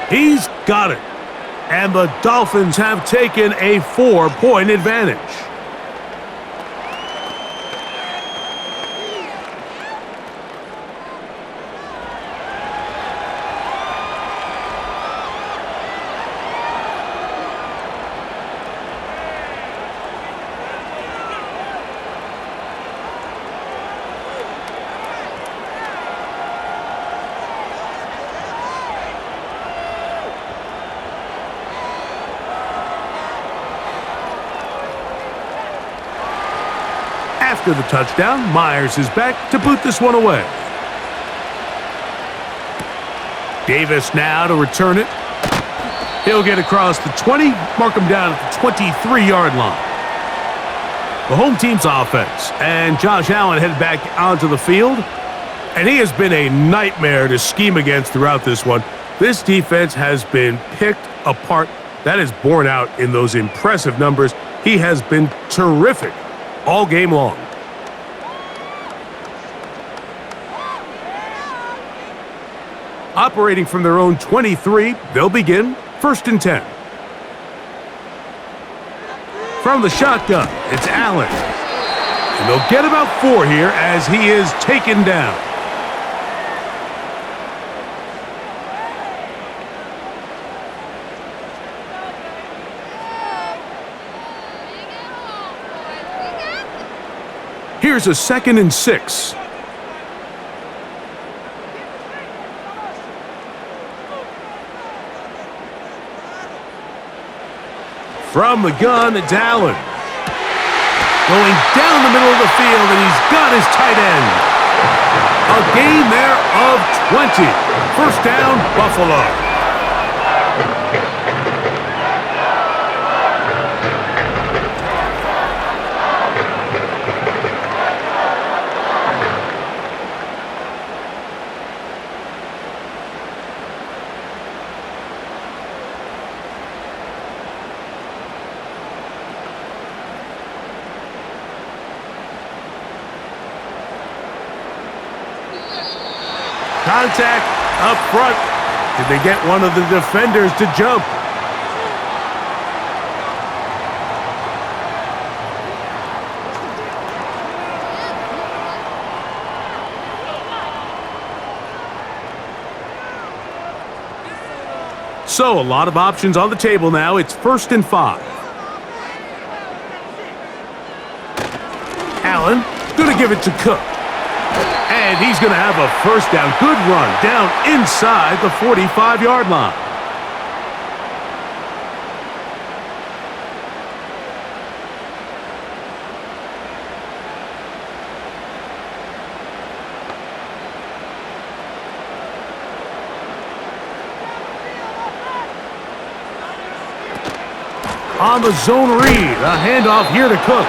He's got it. And the Dolphins have taken a 4-point advantage. After the touchdown, Myers is back to boot this one away. Davis now to return it. He'll get across the 20, mark him down at the 23-yard line. The home team's offense, and Josh Allen headed back onto the field, and he has been a nightmare to scheme against throughout this one. This defense has been picked apart. That is borne out in those impressive numbers. He has been terrific all game long. Operating from their own 23, they'll begin 1st and 10. From the shotgun, it's Allen. And they'll get about 4 here as he is taken down. Here's a 2nd and 6. From the gun, it's Allen. Going down the middle of the field, and he's got his tight end. A gain there of 20. First down, Buffalo. Contact up front. Did they get one of the defenders to jump? So a lot of options on the table now. It's 1st and 5. Allen gonna give it to Cook. And he's going to have a first down. Good run down inside the 45-yard line. On the zone read, a handoff here to Cook.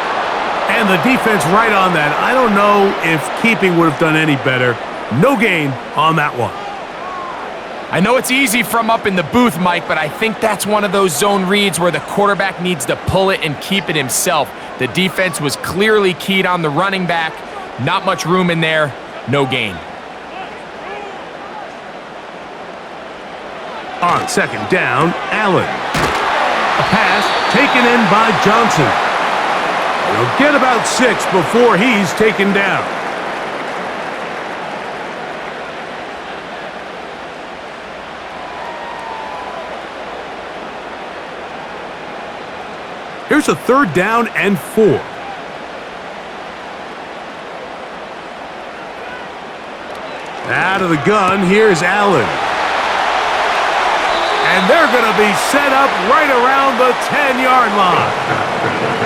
And the defense right on that. I don't know if keeping would have done any better. No gain on that one. I know it's easy from up in the booth, Mike, but I think that's one of those zone reads where the quarterback needs to pull it and keep it himself. The defense was clearly keyed on the running back. Not much room in there. No gain. On 2nd down, Allen. A pass taken in by Johnson. He'll get about 6 before he's taken down. Here's a 3rd down and 4. Out of the gun, here's Allen. And they're going to be set up right around the 10-yard line.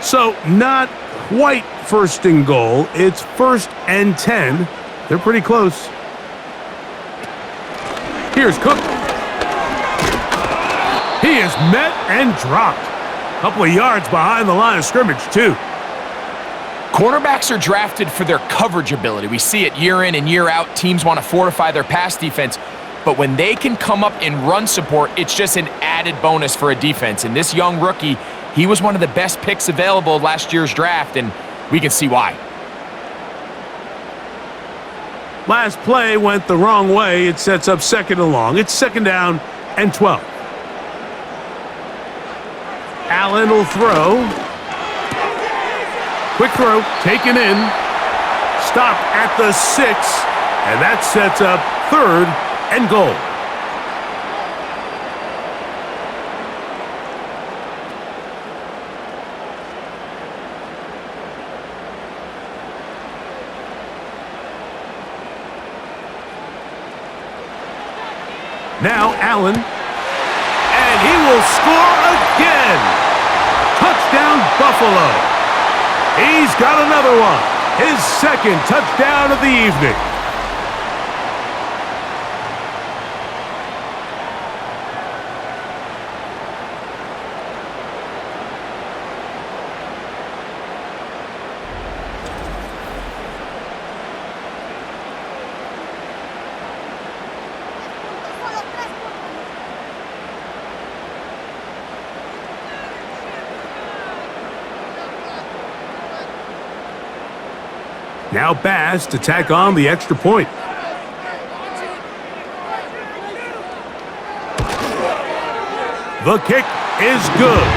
So not quite 1st and goal. It's 1st and 10. They're pretty close. Here's Cook. He is met and dropped. A couple of yards behind the line of scrimmage, too. Quarterbacks are drafted for their coverage ability. We see it year in and year out. Teams want to fortify their pass defense. But when they can come up in run support, it's just an added bonus for a defense. And this young rookie, he was one of the best picks available last year's draft, and we can see why. Last play went the wrong way. It sets up 2nd and long. It's 2nd down and 12. Allen will throw. Quick throw, taken in. Stopped at the 6, and that sets up 3rd and goal. Now Allen, and he will score again. Touchdown, Buffalo. He's got another one. His 2nd touchdown of the evening. Now Bass to tack on the extra point. The kick is good.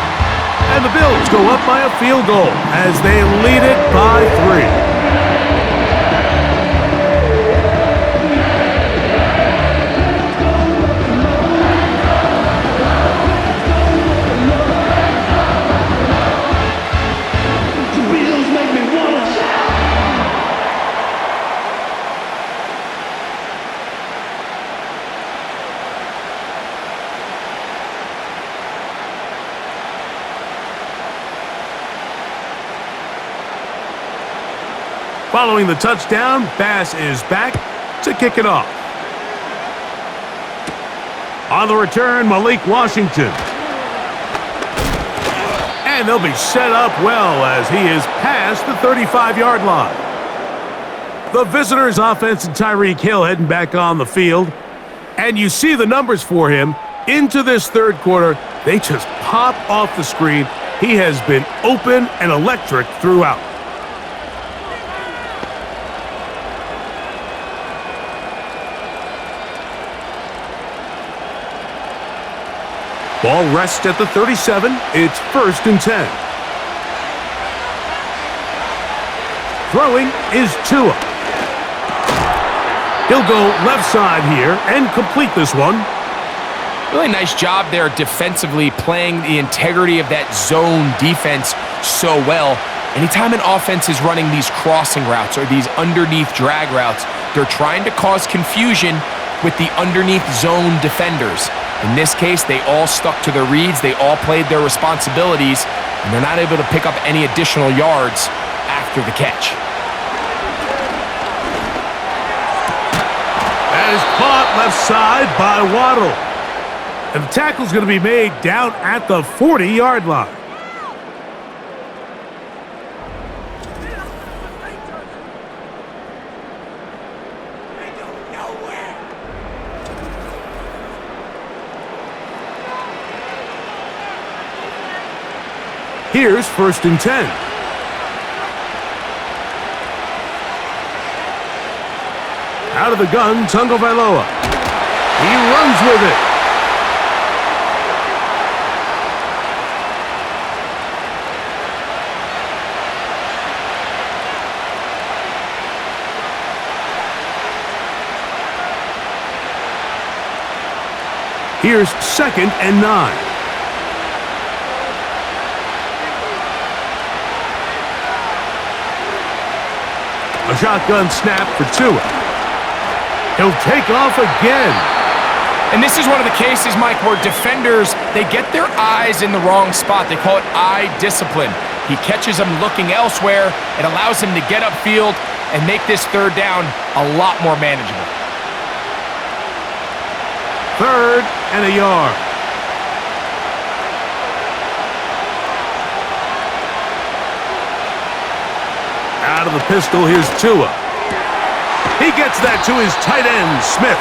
And the Bills go up by a field goal as they lead it by 3. Following the touchdown, Bass is back to kick it off. On the return, Malik Washington. And they'll be set up well as he is past the 35-yard line. The visitors' offense and Tyreek Hill heading back on the field. And you see the numbers for him into this third quarter. They just pop off the screen. He has been open and electric throughout. Ball rests at the 37. It's 1st and 10. Throwing is Tua. He'll go left side here and complete this one. Really nice job there defensively, playing the integrity of that zone defense so well. Anytime an offense is running these crossing routes or these underneath drag routes, they're trying to cause confusion with the underneath zone defenders. In this case, they all stuck to their reads, they all played their responsibilities, and they're not able to pick up any additional yards after the catch. That is caught left side by Waddle. And the tackle's going to be made down at the 40-yard line. Here's 1st and 10. Out of the gun, Tagovailoa. He runs with it. Here's 2nd and 9. A shotgun snap for Tua. He'll take off again. And this is one of the cases, Mike, where defenders, they get their eyes in the wrong spot. They call it eye discipline. He catches them looking elsewhere. It allows him to get upfield and make this third down a lot more manageable. 3rd and a yard. Out of the pistol, here's Tua. He gets that to his tight end, Smith.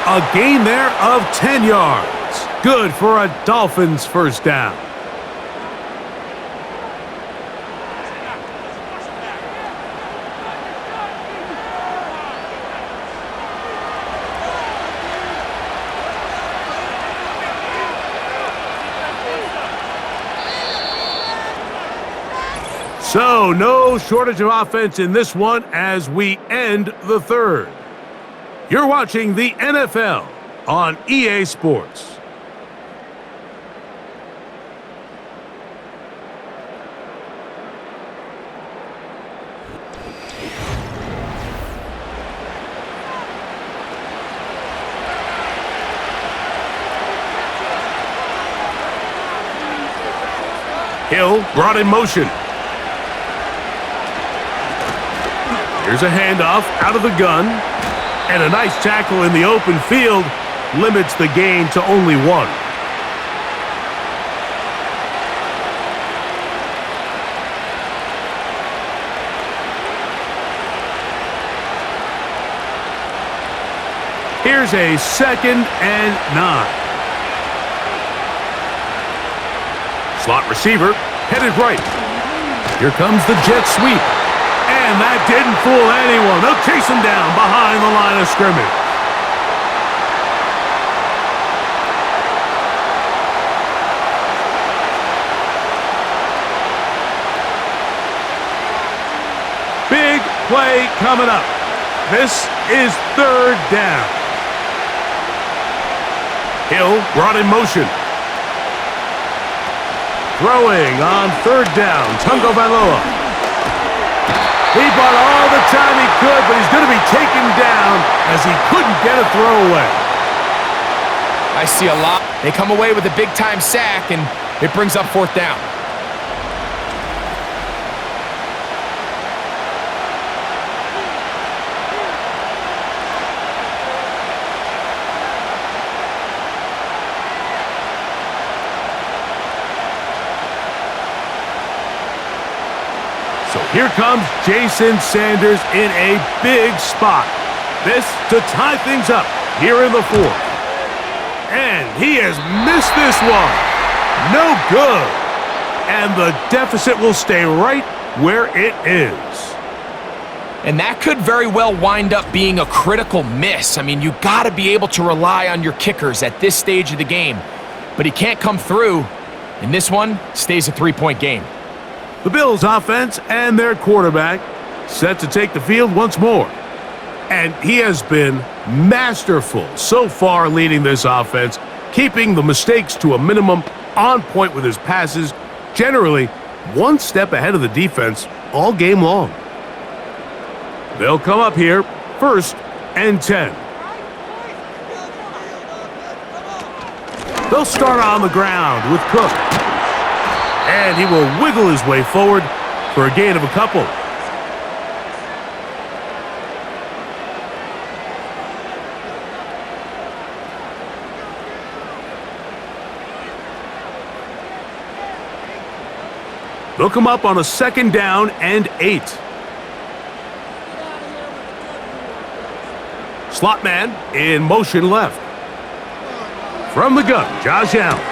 A gain there of 10 yards. Good for a Dolphins first down. So, no shortage of offense in this one as we end the third. You're watching the NFL on EA Sports. Hill brought in motion. Here's a handoff out of the gun. And a nice tackle in the open field limits the gain to only 1. Here's a 2nd and 9. Slot receiver headed right. Here comes the jet sweep. And that didn't fool anyone. They'll chase him down behind the line of scrimmage. coming up. This is third down. Hill brought in motion. Throwing on third down, Tagovailoa. He bought all the time he could, but he's going to be taken down as he couldn't get a throw away. I see a lot. They come away with a big-time sack, and it brings up fourth down. So here comes Jason Sanders in a big spot. This to tie things up here in the fourth. And he has missed this one. No good. And the deficit will stay right where it is. And that could very well wind up being a critical miss. I mean, you got to be able to rely on your kickers at this stage of the game. But he can't come through. And this one stays a 3-point game. The Bills offense and their quarterback set to take the field once more. And he has been masterful so far leading this offense, keeping the mistakes to a minimum, on point with his passes, generally one step ahead of the defense all game long. They'll come up here, 1st and 10. They'll start on the ground with Cook. And he will wiggle his way forward for a gain of a couple. They'll come up on a 2nd down and 8. Slot man in motion left. From the gun, Josh Allen.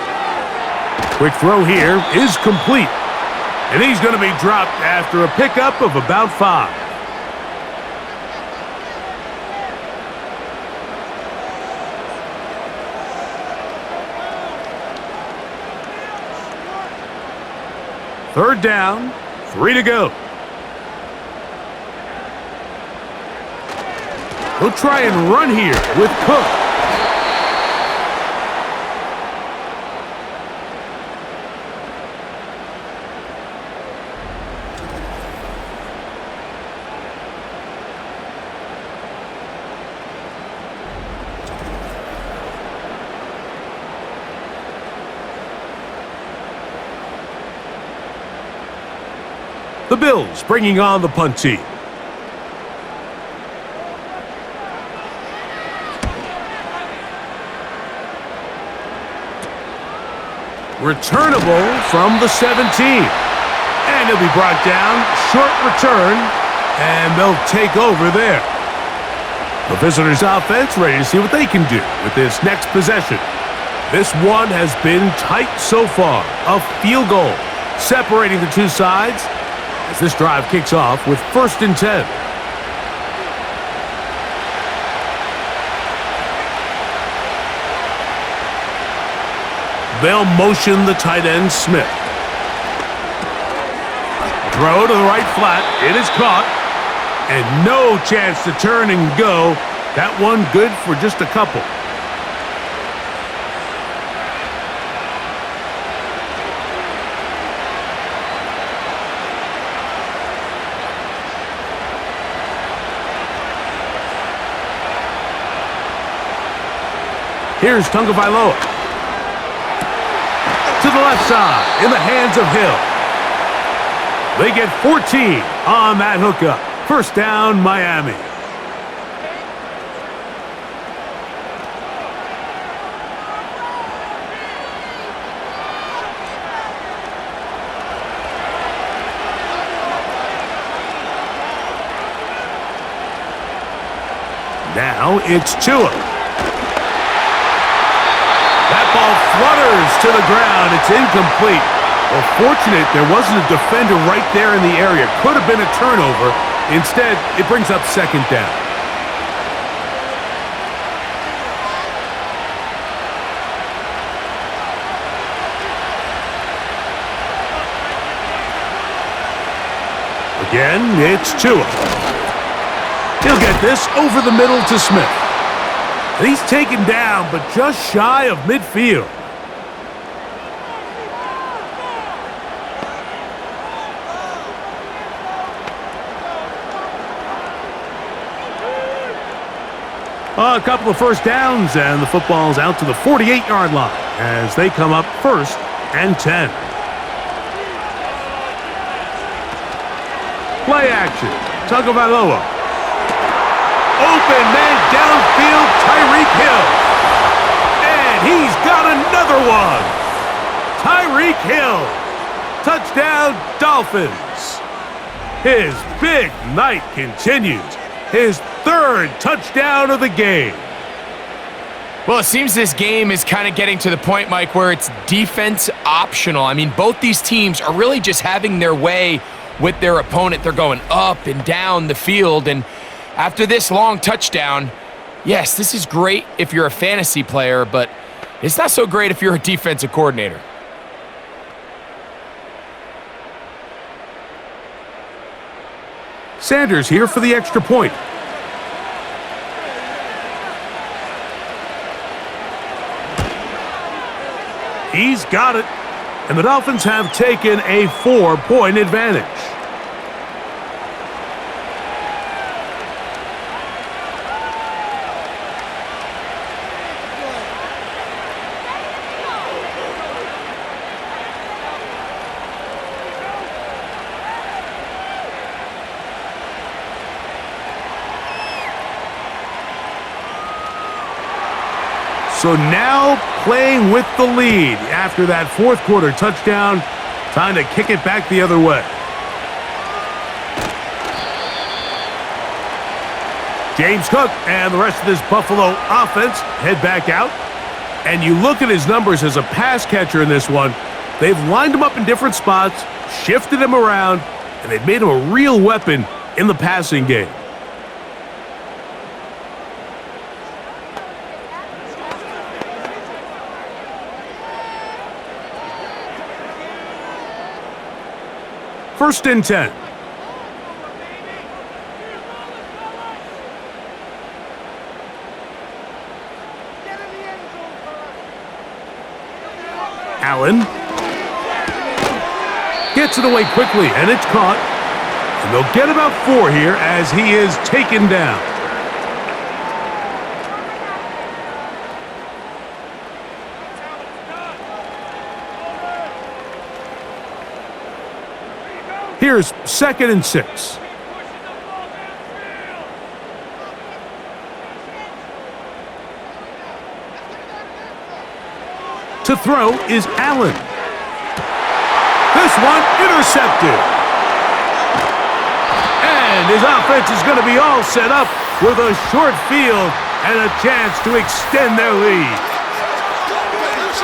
Quick throw here is complete. And he's going to be dropped after a pickup of about 5. Third down, 3 to go. He'll try and run here with Cook. The Bills bringing on the punt team. Returnable from the 17. And he'll be brought down. Short return. And they'll take over there. The visitors' offense ready to see what they can do with this next possession. This one has been tight so far. A field goal separating the two sides as this drive kicks off with 1st and 10. They'll motion the tight end, Smith. Throw to the right flat. It is caught. And no chance to turn and go. That one good for just a couple. Here's Tagovailoa. To the left side, in the hands of Hill. They get 14 on that hookup. 1st down, Miami. Now it's Tua. That ball flutters to the ground. It's incomplete. Well, fortunate there wasn't a defender right there in the area. Could have been a turnover. Instead, it brings up 2nd down. Again, it's Tua. get this over the middle to Smith. And he's taken down, but just shy of midfield. A couple of first downs, and the football's out to the 48-yard line as they come up 1st and 10. Play action. Tagovailoa. Open man downfield, Tyreek Hill. And he's got another one. Tyreek Hill. Touchdown, Dolphins. His big night continues. His 3rd touchdown of the game. Well, it seems this game is kind of getting to the point, Mike, where it's defense optional. I mean, both these teams are really just having their way with their opponent. They're going up and down the field, and after this long touchdown, yes, this is great if you're a fantasy player, but it's not so great if you're a defensive coordinator. Sanders here for the extra point. He's got it. And the Dolphins have taken a 4-point advantage. So now playing with the lead after that 4th quarter touchdown. Time to kick it back the other way. James Cook and the rest of this Buffalo offense head back out. And you look at his numbers as a pass catcher in this one. They've lined him up in different spots, shifted him around, and they've made him a real weapon in the passing game. First and 10. Allen gets it away quickly, and it's caught. And they'll get about 4 here as he is taken down. Here's 2nd and 6. To throw is Allen. This one intercepted. And his offense is going to be all set up with a short field and a chance to extend their lead.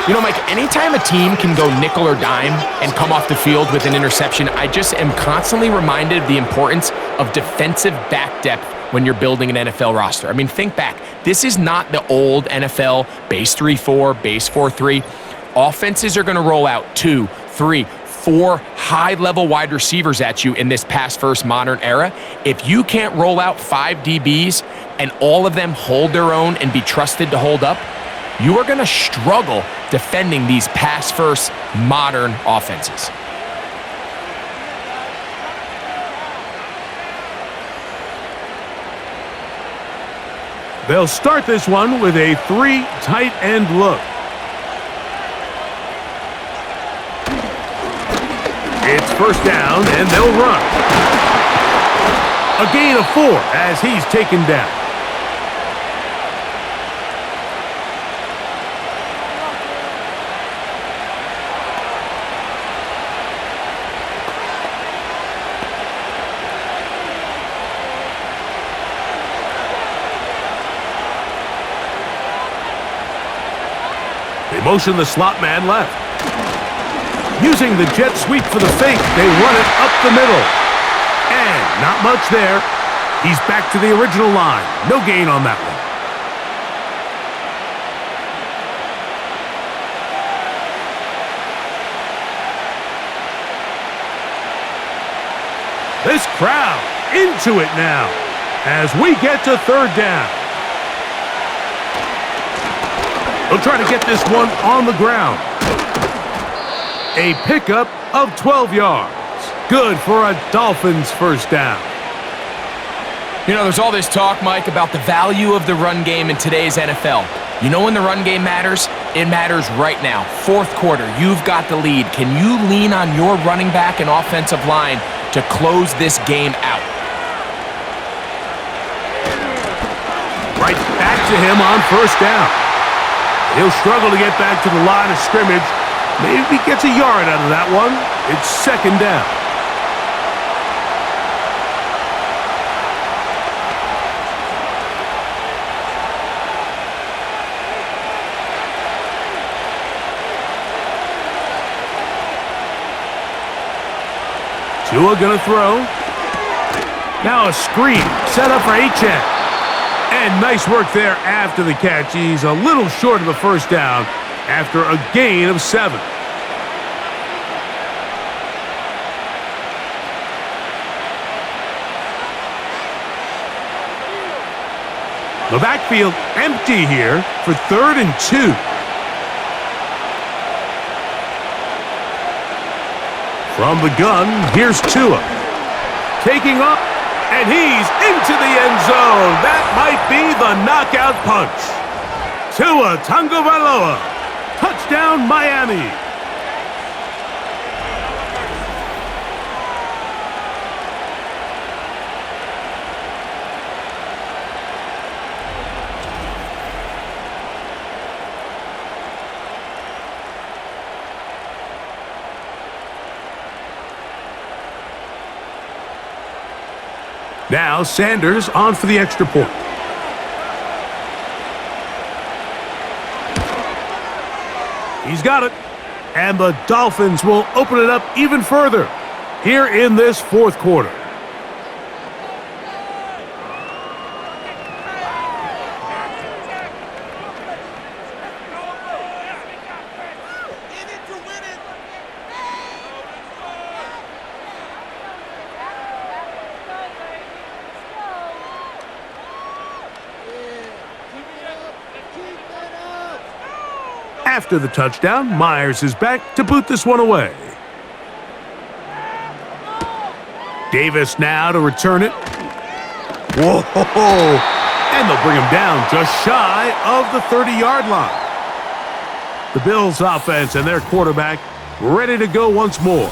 You know, Mike, anytime a team can go nickel or dime and come off the field with an interception, I just am constantly reminded of the importance of defensive back depth when you're building an NFL roster. I mean, think back. This is not the old NFL base 3-4, base 4-3. Offenses are going to roll out 2, 3, 4 high-level wide receivers at you in this pass-first modern era. If you can't roll out 5 DBs and all of them hold their own and be trusted to hold up, you are going to struggle defending these pass-first modern offenses. They'll start this one with a 3 tight end look. It's first down, and they'll run. A gain of 4 as he's taken down. They motion the slot man left. Using the jet sweep for the fake, they run it up the middle. And not much there. He's back to the original line. No gain on that one. This crowd into it now. as we get to third down. They'll try to get this one on the ground. A pickup of 12 yards. Good for a Dolphins first down. You know, there's all this talk, Mike, about the value of the run game in today's NFL. You know when the run game matters? It matters right now. Fourth quarter, you've got the lead. Can you lean on your running back and offensive line to close this game out? Right back to him on first down. He'll struggle to get back to the line of scrimmage. Maybe he gets a yard out of that one. It's second down. Tua gonna throw. Now a screen set up for Achane. And nice work there after the catch. He's a little short of the first down after a gain of 7. The backfield empty here for 3rd and 2. From the gun, here's Tua. Taking up, and he's into the end zone. That might be the knockout punch. Tua Tagovailoa. Touchdown, Miami. Now Sanders on for the extra point. He's got it. And the Dolphins will open it up even further here in this fourth quarter. After the touchdown, Myers is back to boot this one away. Davis now to return it. Whoa! And they'll bring him down just shy of the 30-yard line. The Bills offense and their quarterback ready to go once more.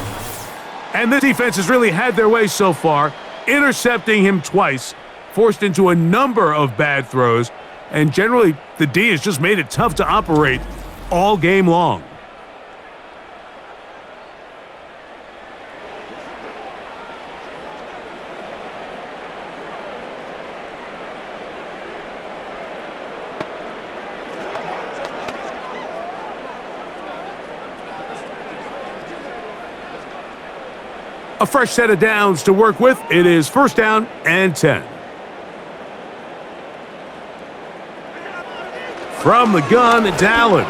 And the defense has really had their way so far, intercepting him twice, forced into a number of bad throws, and generally the D has just made it tough to operate all game long. A fresh set of downs to work with. It is first down and 10. From the gun, it's Allen.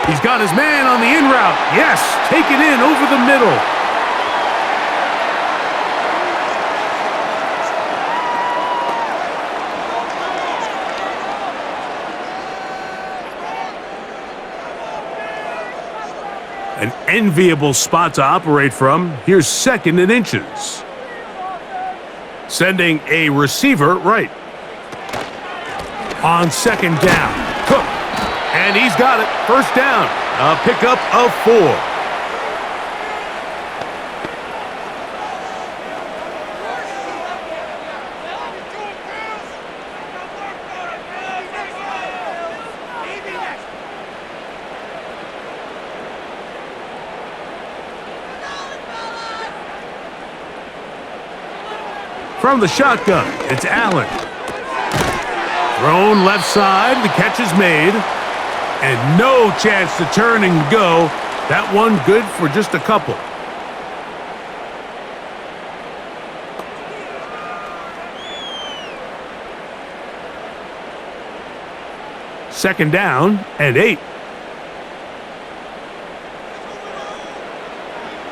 He's got his man on the in route. Yes, take it in over the middle. An enviable spot to operate from. Here's 2nd and inches. Sending a receiver right. On 2nd down, Cook. And he's got it. First down. A pickup of 4. From the shotgun, it's Allen. Thrown left side, the catch is made. And no chance to turn and go. That one good for just a couple. Second down and 8.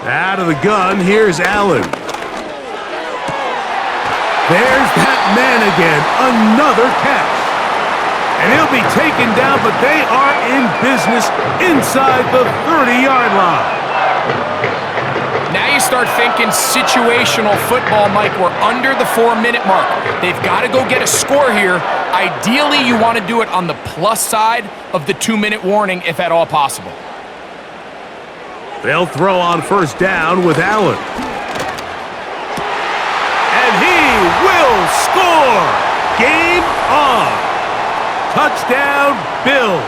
Out of the gun, here's Allen. There's that man again, another catch. And he'll be taken down, but they are in business inside the 30-yard line. Now you start thinking situational football, Mike. We're under the 4-minute mark. They've got to go get a score here. Ideally, you want to do it on the plus side of the 2-minute warning, if at all possible. They'll throw on first down with Allen. And he will score! Game on! Touchdown, Bills.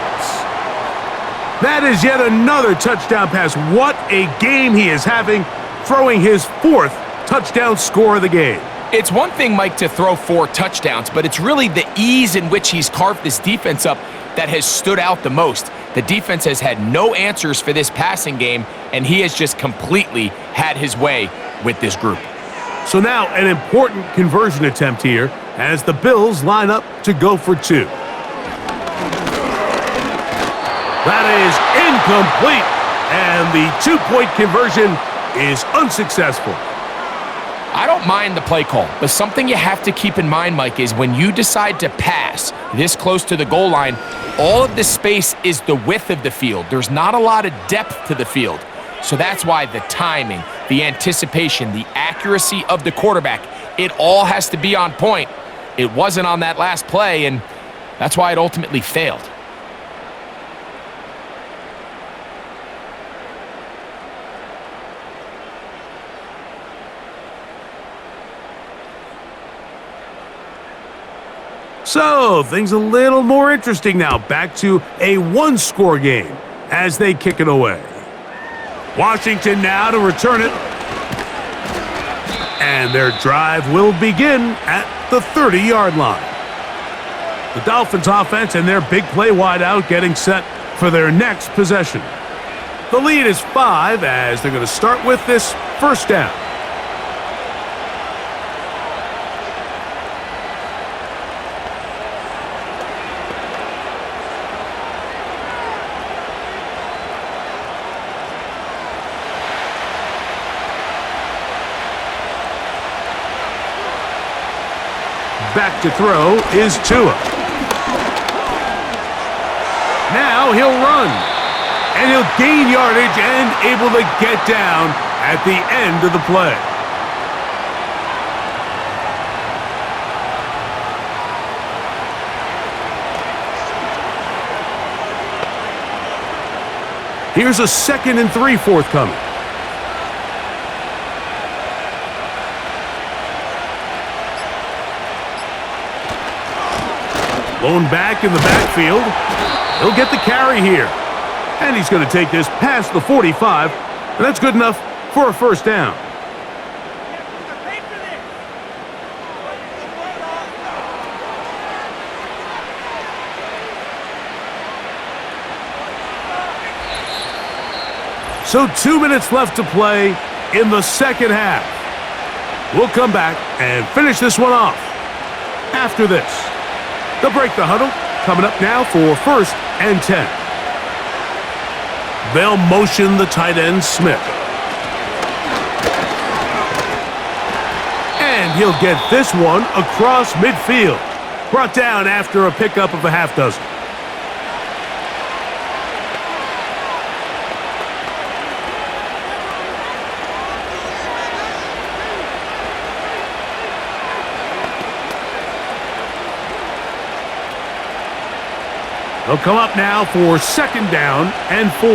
That is yet another touchdown pass. What a game he is having, throwing his 4th touchdown score of the game. It's one thing, Mike, to throw 4 touchdowns, but it's really the ease in which he's carved this defense up that has stood out the most. The defense has had no answers for this passing game, and he has just completely had his way with this group. So now an important conversion attempt here as the Bills line up to go for 2. That is incomplete, and the 2-point conversion is unsuccessful. I don't mind the play call, but something you have to keep in mind, Mike, is when you decide to pass this close to the goal line, all of the space is the width of the field. There's not a lot of depth to the field. So that's why the timing, the anticipation, the accuracy of the quarterback, it all has to be on point. It wasn't on that last play, and that's why it ultimately failed. So, things a little more interesting now. Back to a 1-score game as they kick it away. Washington now to return it. And their drive will begin at the 30-yard line. The Dolphins offense and their big play wideout getting set for their next possession. The lead is 5 as they're going to start with this first down. Back to throw is Tua. Now he'll run. And he'll gain yardage and able to get down at the end of the play. Here's a 2nd and 3 forthcoming. Blown back in the backfield. He'll get the carry here. And he's going to take this past the 45. And that's good enough for a first down. So 2 minutes left to play in the second half. We'll come back and finish this one off after this. They'll break the huddle. Coming up now for 1st and 10. They'll motion the tight end, Smith. And he'll get this one across midfield. Brought down after a pickup of a half dozen. They'll come up now for 2nd down and 4.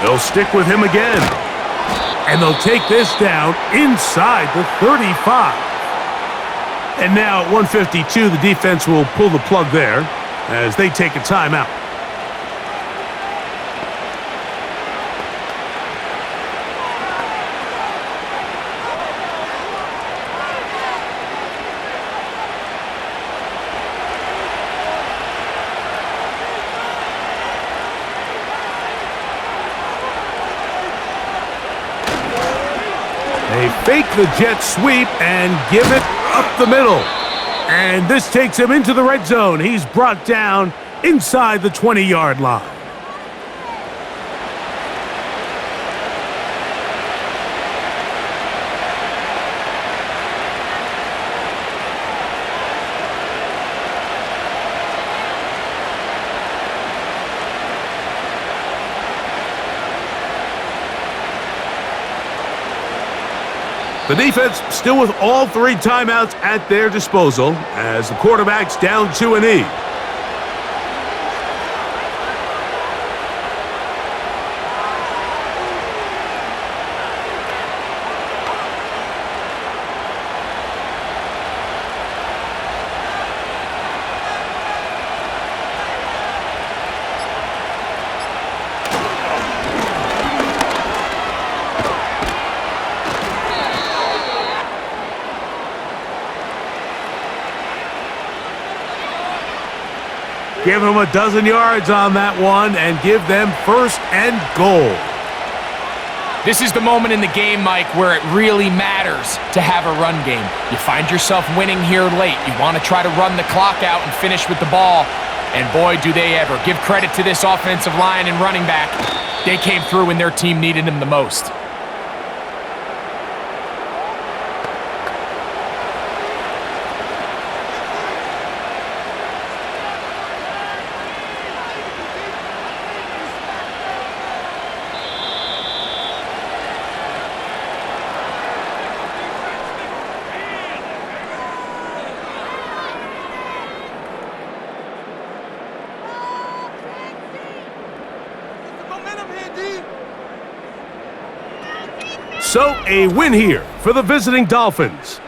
They'll stick with him again. And they'll take this down inside the 35. And now at 1:52, the defense will pull the plug there as they take a timeout. They fake the jet sweep and give it up the middle. And this takes him into the red zone. He's brought down inside the 20-yard line. The defense still with all 3 timeouts at their disposal as the quarterback's down to a knee. Give them a dozen yards on that one and give them 1st and goal. This is the moment in the game, Mike, where it really matters to have a run game. You find yourself winning here late. You want to try to run the clock out and finish with the ball. And boy, do they ever. Give credit to this offensive line and running back. They came through when their team needed them the most. So, a win here for the visiting Dolphins.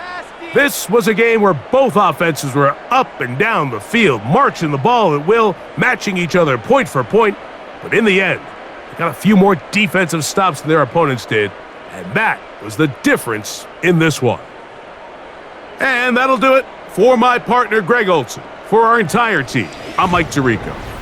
This was a game where both offenses were up and down the field, marching the ball at will, matching each other point for point. But in the end, they got a few more defensive stops than their opponents did, and that was the difference in this one. And that'll do it for my partner, Greg Olson. For our entire team, I'm Mike Tirico.